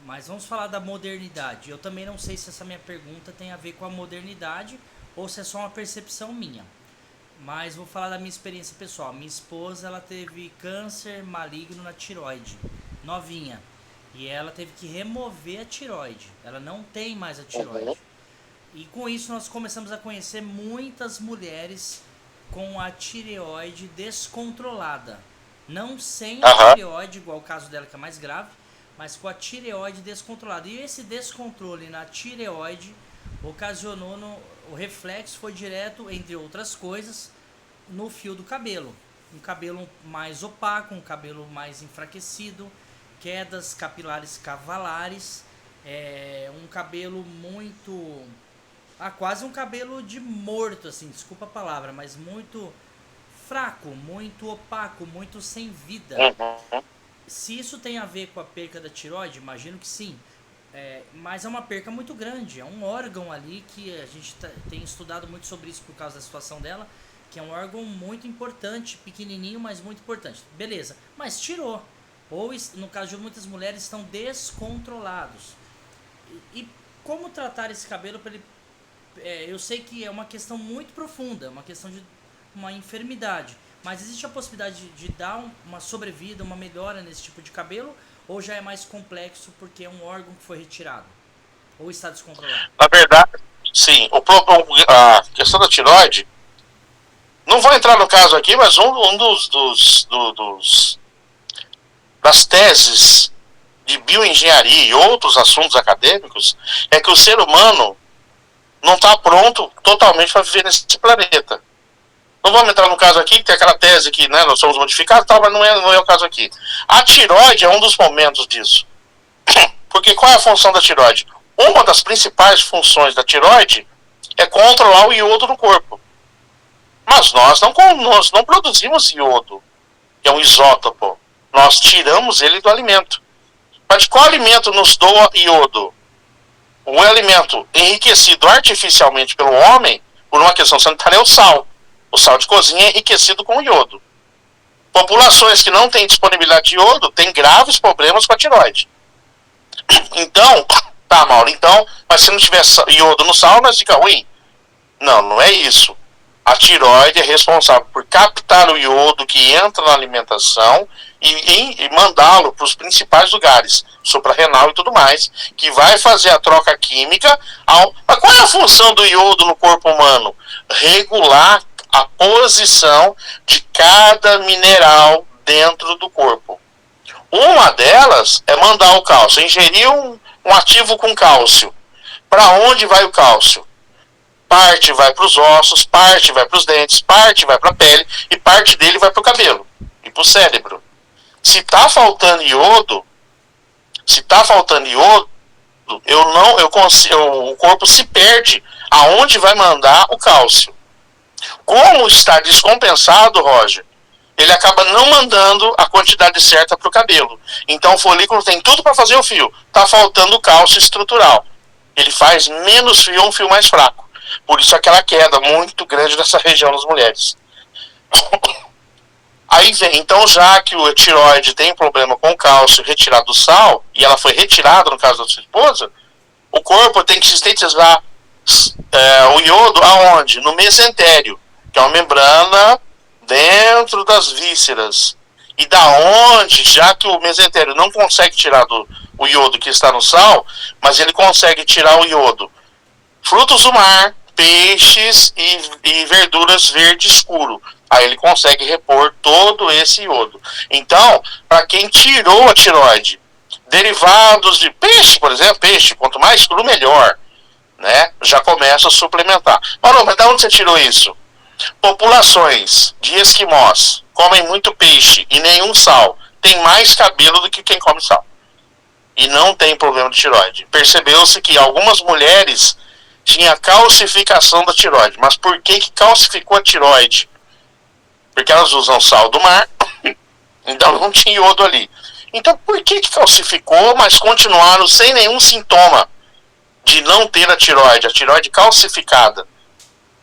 Mas vamos falar da modernidade. Eu também não sei se essa minha pergunta tem a ver com a modernidade ou se é só uma percepção minha. Mas vou falar da minha experiência pessoal. Minha esposa, ela teve câncer maligno na tireoide, novinha. E ela teve que remover a tireoide. Ela não tem mais a tireoide. E com isso nós começamos a conhecer muitas mulheres com a tireoide descontrolada. Não sem a tireoide, igual o caso dela que é mais grave, mas com a tireoide descontrolada. E esse descontrole na tireoide ocasionou, o reflexo foi direto, entre outras coisas, no fio do cabelo. Um cabelo mais opaco, um cabelo mais enfraquecido, quedas capilares cavalares, um cabelo muito... quase um cabelo de morto, assim, desculpa a palavra, mas muito fraco, muito opaco, muito sem vida. Se isso tem a ver com a perca da tireoide, imagino que sim. Mas é uma perca muito grande, é um órgão ali que a gente tem estudado muito sobre isso por causa da situação dela, que é um órgão muito importante, pequenininho, mas muito importante. Beleza, mas tirou. Ou, no caso de muitas mulheres, estão descontrolados. E como tratar esse cabelo para ele... eu sei que é uma questão muito profunda, uma questão de uma enfermidade, mas existe a possibilidade de dar uma sobrevida, uma melhora nesse tipo de cabelo, ou já é mais complexo porque é um órgão que foi retirado? Ou está descontrolado? Na verdade, sim. A questão da tireoide, não vou entrar no caso aqui, mas das teses de bioengenharia e outros assuntos acadêmicos, é que o ser humano não está pronto totalmente para viver nesse planeta. Não vamos entrar no caso aqui, que tem aquela tese que, né, nós somos modificados, tal, mas não é o caso aqui. A tireoide é um dos momentos disso. Porque qual é a função da tireoide? Uma das principais funções da tireoide é controlar o iodo no corpo. Mas nós não produzimos iodo, que é um isótopo. Nós tiramos ele do alimento. Mas qual alimento nos doa iodo? O alimento enriquecido artificialmente pelo homem, por uma questão sanitária, é o sal. O sal de cozinha é enriquecido com iodo. Populações que não têm disponibilidade de iodo têm graves problemas com a tireoide. Então, tá, Mauro, então, mas se não tiver iodo no sal, nós fica ruim. Não, não é isso. A tireoide é responsável por captar o iodo que entra na alimentação e mandá-lo para os principais lugares, suprarrenal e tudo mais, que vai fazer a troca química. Mas qual é a função do iodo no corpo humano? Regular a posição de cada mineral dentro do corpo. Uma delas é mandar o cálcio, ingerir um ativo com cálcio. Para onde vai o cálcio? Parte vai para os ossos, parte vai para os dentes, parte vai para a pele e parte dele vai para o cabelo e para o cérebro. Se está faltando iodo, o corpo se perde aonde vai mandar o cálcio. Como está descompensado, Roger, ele acaba não mandando a quantidade certa para o cabelo. Então o folículo tem tudo para fazer o fio. Está faltando o cálcio estrutural. Ele faz menos fio, um fio mais fraco. Por isso aquela queda muito grande nessa região nas mulheres. Aí vem, então já que o tireoide tem problema com o cálcio retirado do sal, e ela foi retirada no caso da sua esposa, o corpo tem que sintetizar o iodo aonde? No mesentério, que é uma membrana dentro das vísceras. E da onde, já que o mesentério não consegue tirar o iodo que está no sal, mas ele consegue tirar o iodo. Frutos do mar, peixes e verduras verde escuro. Aí ele consegue repor todo esse iodo. Então, para quem tirou a tireoide, derivados de peixe, por exemplo, peixe, quanto mais cru, melhor. Né? Já começa a suplementar. Mas de onde você tirou isso? Populações de esquimós comem muito peixe e nenhum sal. Tem mais cabelo do que quem come sal. E não tem problema de tireoide. Percebeu-se que algumas mulheres tinham calcificação da tireoide. Mas por que calcificou a tireoide? Porque elas usam sal do mar, então não tinha iodo ali. Então por que calcificou, mas continuaram sem nenhum sintoma de não ter a tireoide calcificada?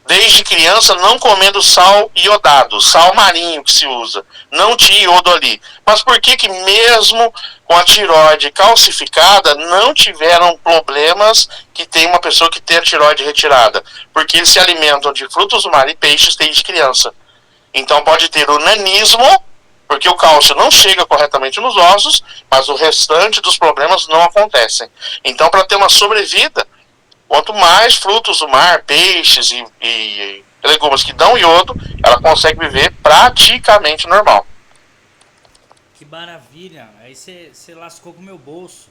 Desde criança não comendo sal iodado, sal marinho que se usa. Não tinha iodo ali. Mas por que mesmo com a tireoide calcificada não tiveram problemas que tem uma pessoa que tem a tireoide retirada? Porque eles se alimentam de frutos do mar e peixes desde criança. Então pode ter o nanismo, porque o cálcio não chega corretamente nos ossos, mas o restante dos problemas não acontecem. Então, para ter uma sobrevida, quanto mais frutos do mar, peixes e legumes que dão iodo, ela consegue viver praticamente normal. Que maravilha! Aí você lascou com o meu bolso.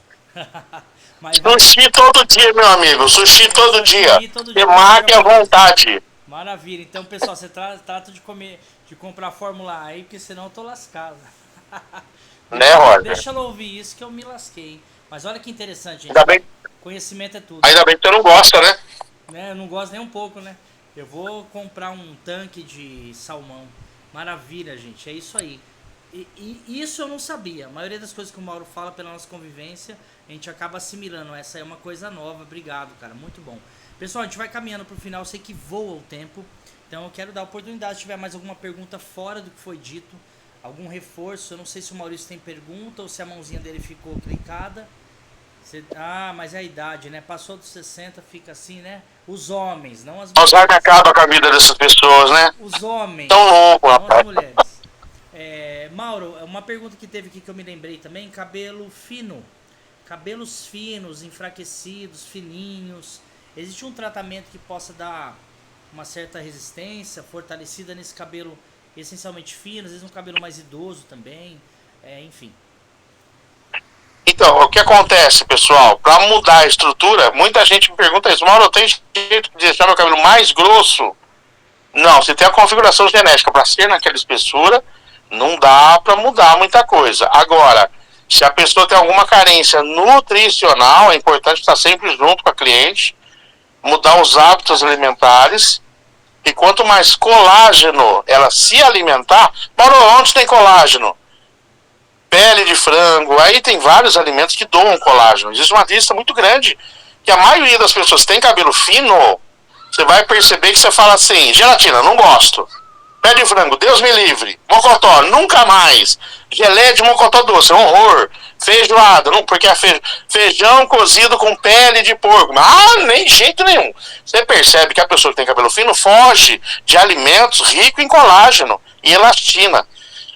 Sushi todo dia, meu amigo. Sushi todo dia. Temaki à vontade. Maravilha. Então, pessoal, você trata de comprar Fórmula aí, porque senão eu tô lascado. Né, Roger? Deixa ela ouvir isso que eu me lasquei. Mas olha que interessante, gente. Ainda bem, conhecimento é tudo. Ainda bem que você não gosta, né? Eu não gosto nem um pouco, né? Eu vou comprar um tanque de salmão. Maravilha, gente. É isso aí. E isso eu não sabia. A maioria das coisas que o Mauro fala pela nossa convivência, a gente acaba assimilando. Essa é uma coisa nova. Obrigado, cara. Muito bom. Pessoal, a gente vai caminhando pro final. Eu sei que voa o tempo. Então eu quero dar a oportunidade. Se tiver mais alguma pergunta fora do que foi dito, algum reforço. Eu não sei se o Maurício tem pergunta ou se a mãozinha dele ficou clicada. Mas é a idade, né? Passou dos 60, fica assim, né? Os homens, não as mulheres. Alzheimer acaba com a vida dessas pessoas, né? Os homens, tão louco, não rapaz. As mulheres. Mauro, uma pergunta que teve aqui que eu me lembrei também. Cabelo fino. Cabelos finos, enfraquecidos, fininhos. Existe um tratamento que possa dar uma certa resistência, fortalecida nesse cabelo essencialmente fino, às vezes um cabelo mais idoso também, enfim. Então, o que acontece, pessoal? Para mudar a estrutura, muita gente me pergunta isso. Mauro, eu tenho jeito de deixar meu cabelo mais grosso? Não, se tem a configuração genética para ser naquela espessura, não dá para mudar muita coisa. Agora, se a pessoa tem alguma carência nutricional, é importante estar sempre junto com a cliente, mudar os hábitos alimentares, e quanto mais colágeno ela se alimentar... Mauro, onde tem colágeno? Pele de frango, aí tem vários alimentos que doam colágeno. Existe uma lista muito grande, que a maioria das pessoas que tem cabelo fino, você vai perceber que você fala assim, gelatina, não gosto. Pé de frango, Deus me livre. Mocotó, nunca mais. Geleia de mocotó doce, um horror. Feijoada, não, porque é feijão cozido com pele de porco. Nem de jeito nenhum. Você percebe que a pessoa que tem cabelo fino foge de alimentos ricos em colágeno e elastina.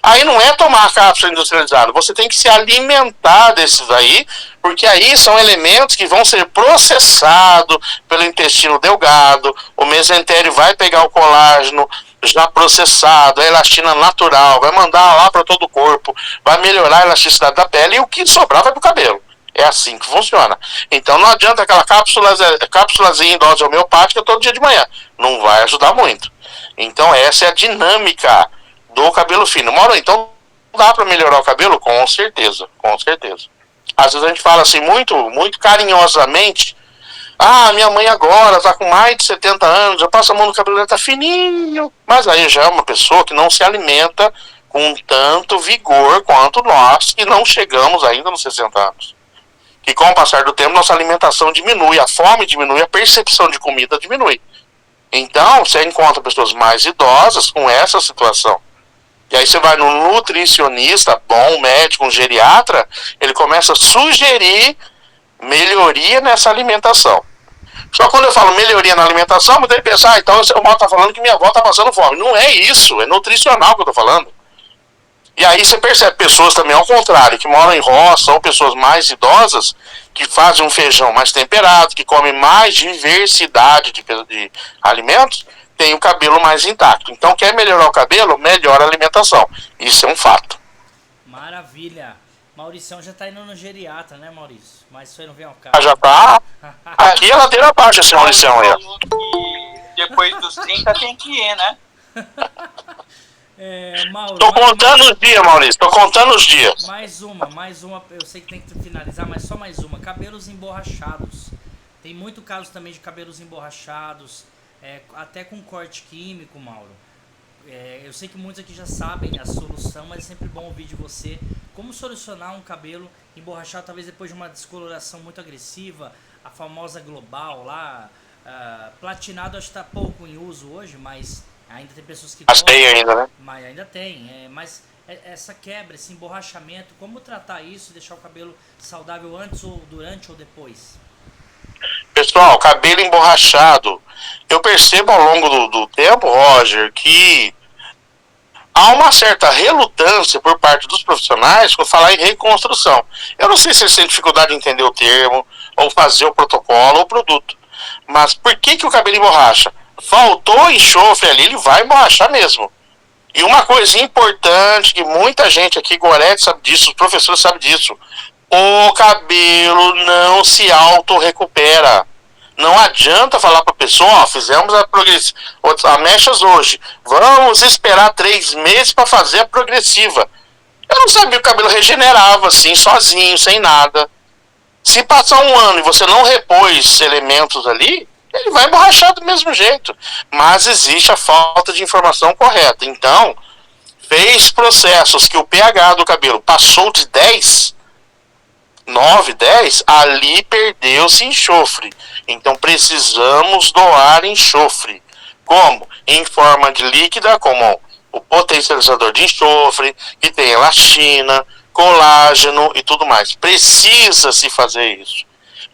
Aí não é tomar cápsula industrializada, você tem que se alimentar desses aí, porque aí são elementos que vão ser processados pelo intestino delgado, o mesentério vai pegar o colágeno já processado, a elastina natural, vai mandar lá para todo o corpo, vai melhorar a elasticidade da pele e o que sobrar vai para o cabelo. É assim que funciona. Então não adianta aquela cápsulazinha em dose homeopática todo dia de manhã, não vai ajudar muito. Então essa é a dinâmica do cabelo fino. Mauro, então dá para melhorar o cabelo? Com certeza, com certeza. Às vezes a gente fala assim muito carinhosamente, minha mãe agora tá com mais de 70 anos, eu passo a mão no cabelo, ela tá fininho. Mas aí já é uma pessoa que não se alimenta com tanto vigor quanto nós, que não chegamos ainda nos 60 anos. Que com o passar do tempo, nossa alimentação diminui, a fome diminui, a percepção de comida diminui. Então, você encontra pessoas mais idosas com essa situação. E aí você vai no nutricionista, bom médico, um geriatra, ele começa a sugerir melhoria nessa alimentação. Só quando eu falo melhoria na alimentação, muita gente pensa, então o Mauro está falando que minha avó está passando fome. Não é isso, é nutricional que eu estou falando. E aí você percebe pessoas também ao contrário, que moram em roça, são pessoas mais idosas, que fazem um feijão mais temperado, que comem mais diversidade de alimentos, tem o cabelo mais intacto. Então, quer melhorar o cabelo? Melhora a alimentação. Isso é um fato. Maravilha. Mauricião já tá indo no geriatra, né, Maurício? Mas você não vem ao caso. Já tá. Aqui é ladeira abaixo esse Mauricião aí. Depois dos 30 tem que ir, né? Mauro, tô contando os dias, Maurício. Tô contando os dias. Mais uma. Eu sei que tem que finalizar, mas só mais uma. Cabelos emborrachados. Tem muito caso também de cabelos emborrachados. Até com corte químico, Mauro. Eu sei que muitos aqui já sabem a solução, mas é sempre bom ouvir de você como solucionar um cabelo emborrachado, talvez depois de uma descoloração muito agressiva, a famosa global lá, platinado acho que está pouco em uso hoje, mas ainda tem pessoas que gostam. Tem ainda, né? Mas ainda tem, mas essa quebra, esse emborrachamento, como tratar isso e deixar o cabelo saudável antes ou durante ou depois? Pessoal, cabelo emborrachado, eu percebo ao longo do tempo, Roger, que há uma certa relutância por parte dos profissionais com falar em reconstrução. Eu não sei se eles têm dificuldade de entender o termo, ou fazer o protocolo, ou o produto. Mas por que o cabelo emborracha? Faltou enxofre ali, ele vai emborrachar mesmo. E uma coisa importante, que muita gente aqui, Gorete sabe disso, os professores sabem disso, o cabelo não se auto-recupera. Não adianta falar para a pessoa, fizemos a mechas hoje, vamos esperar 3 meses para fazer a progressiva. Eu não sabia que o cabelo regenerava assim, sozinho, sem nada. Se passar 1 ano e você não repôs elementos ali, ele vai emborrachar do mesmo jeito. Mas existe a falta de informação correta. Então, fez processos que o pH do cabelo passou de 10, 9, 10, ali perdeu-se enxofre. Então precisamos doar enxofre. Como? Em forma de líquida, como o potencializador de enxofre, que tem elastina, colágeno e tudo mais. Precisa-se fazer isso.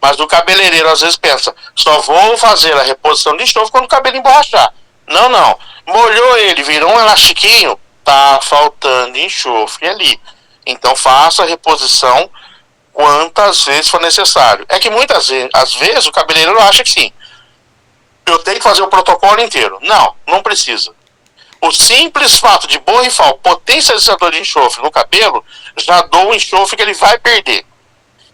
Mas o cabeleireiro às vezes pensa, só vou fazer a reposição de enxofre quando o cabelo emborrachar. Não. Molhou ele, virou um elastiquinho, tá faltando enxofre ali. Então faça a reposição quantas vezes for necessário. É que muitas vezes, às vezes, o cabeleireiro acha que sim, eu tenho que fazer o protocolo inteiro. Não precisa. O simples fato de borrifar o potencializador de enxofre no cabelo já doa o enxofre que ele vai perder.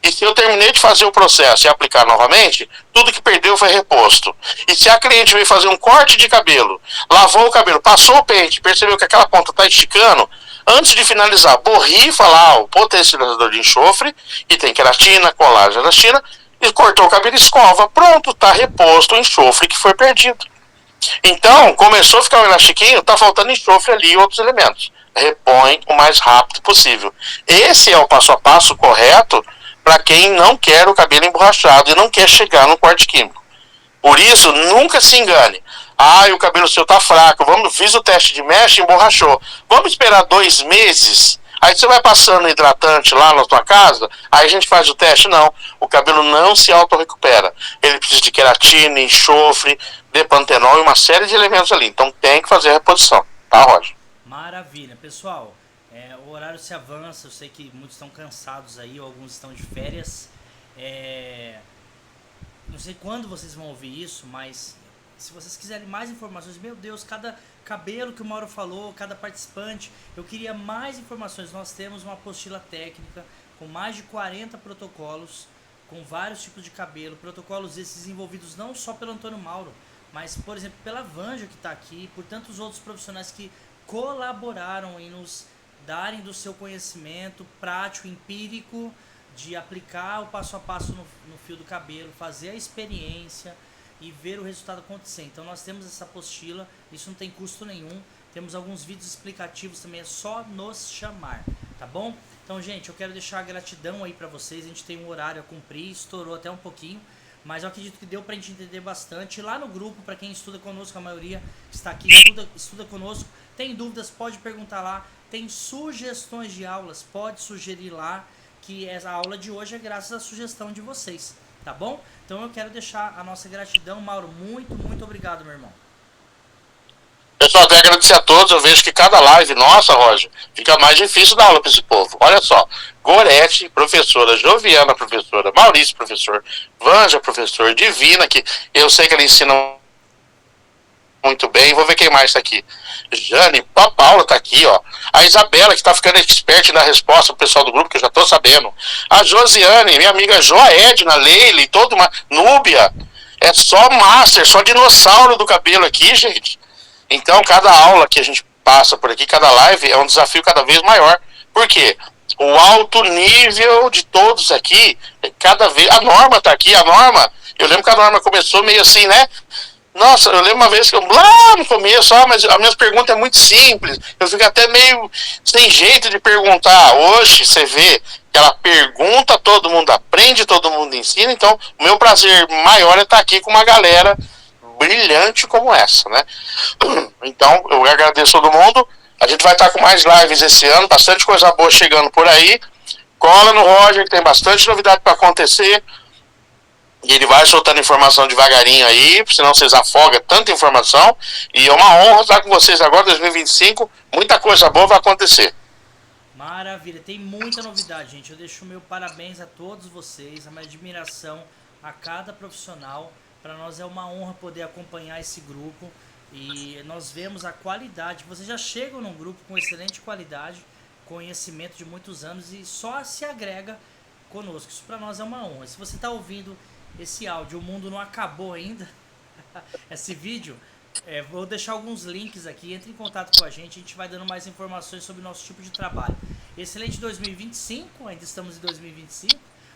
E se eu terminei de fazer o processo e aplicar novamente, tudo que perdeu foi reposto. E se a cliente veio fazer um corte de cabelo, lavou o cabelo, passou o pente, percebeu que aquela ponta está esticando, antes de finalizar, borrifa lá o potencializador de enxofre, e tem queratina, colágeno, elastina, e cortou o cabelo, escova, pronto, está reposto o enxofre que foi perdido. Então, começou a ficar um elastiquinho, está faltando enxofre ali e outros elementos. Repõe o mais rápido possível. Esse é o passo a passo correto para quem não quer o cabelo emborrachado e não quer chegar no corte químico. Por isso, nunca se engane. O cabelo seu tá fraco, fiz o teste de mecha e emborrachou. Vamos esperar 2 meses? Aí você vai passando hidratante lá na tua casa, aí a gente faz o teste. Não, o cabelo não se autorrecupera. Ele precisa de queratina, enxofre, depantenol e uma série de elementos ali. Então tem que fazer a reposição, tá, Roger? Maravilha. Pessoal, o horário se avança, eu sei que muitos estão cansados aí, ou alguns estão de férias. Não sei quando vocês vão ouvir isso, mas se vocês quiserem mais informações, meu Deus, cada cabelo que o Mauro falou, cada participante, eu queria mais informações. Nós temos uma apostila técnica com mais de 40 protocolos, com vários tipos de cabelo, protocolos esses desenvolvidos não só pelo Antônio Mauro, mas, por exemplo, pela Vanja que está aqui, por tantos outros profissionais que colaboraram em nos darem do seu conhecimento prático, empírico, de aplicar o passo a passo no fio do cabelo, fazer a experiência e ver o resultado acontecer. Então nós temos essa apostila, isso não tem custo nenhum, temos alguns vídeos explicativos também, é só nos chamar, tá bom? Então, gente, eu quero deixar a gratidão aí pra vocês, a gente tem um horário a cumprir, estourou até um pouquinho, mas eu acredito que deu pra gente entender bastante. Lá no grupo, para quem estuda conosco, a maioria que está aqui estuda conosco, tem dúvidas, pode perguntar lá, tem sugestões de aulas, pode sugerir lá, que essa aula de hoje é graças à sugestão de vocês, tá bom? Então eu quero deixar a nossa gratidão. Mauro, muito, muito obrigado, meu irmão. Pessoal, quero agradecer a todos. Eu vejo que cada live nossa, Roger, fica mais difícil dar aula para esse povo. Olha só, Gorete, professora, Joviana, professora, Maurício, professor, Vanja, professor, Divina, que eu sei que ela ensina muito bem. Vou ver quem mais está aqui. Jane, a Paula tá aqui, ó. A Isabela, que tá ficando expert na resposta pro pessoal do grupo, que eu já tô sabendo. A Josiane, minha amiga Joedna, Leile, toda uma Núbia. É só master, só dinossauro do cabelo aqui, gente. Então, cada aula que a gente passa por aqui, cada live, é um desafio cada vez maior. Por quê? O alto nível de todos aqui, cada vez... A Norma tá aqui, a Norma... Eu lembro que a Norma começou meio assim, né? Nossa, eu lembro uma vez que eu lá no começo, mas a minha pergunta é muito simples. Eu fico até meio sem jeito de perguntar. Hoje você vê que ela pergunta, todo mundo aprende, todo mundo ensina. Então, o meu prazer maior é estar aqui com uma galera brilhante como essa, né? Então, eu agradeço todo mundo. A gente vai estar com mais lives esse ano, bastante coisa boa chegando por aí. Cola no Roger, que tem bastante novidade para acontecer. E ele vai soltando informação devagarinho aí, senão vocês afogam tanta informação. E é uma honra estar com vocês agora, 2025. Muita coisa boa vai acontecer. Maravilha, tem muita novidade, gente. Eu deixo o meu parabéns a todos vocês, a minha admiração a cada profissional. Para nós é uma honra poder acompanhar esse grupo. E nós vemos a qualidade. Vocês já chegam num grupo com excelente qualidade, conhecimento de muitos anos e só se agrega conosco. Isso para nós é uma honra. Se você está ouvindo esse áudio, o mundo não acabou ainda, esse vídeo, vou deixar alguns links aqui, entre em contato com a gente vai dando mais informações sobre o nosso tipo de trabalho. Excelente 2025, ainda estamos em 2025,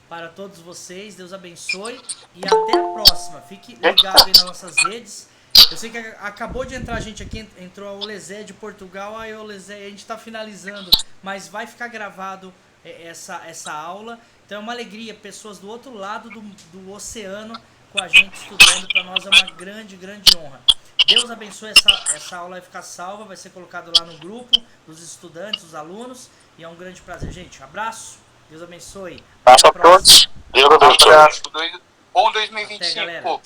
para todos vocês, Deus abençoe e até a próxima. Fique ligado aí nas nossas redes. Eu sei que acabou de entrar gente aqui, entrou a Olezé de Portugal, aí Olezé, a gente está finalizando, mas vai ficar gravado essa aula. Então é uma alegria, pessoas do outro lado do oceano com a gente estudando, para nós é uma grande, grande honra. Deus abençoe, essa aula vai ficar salva, vai ser colocado lá no grupo dos estudantes, dos alunos, e é um grande prazer. Gente, um abraço, Deus abençoe. Abraço a todos. Deus abençoe. Abraço, bom 2025. Até, galera.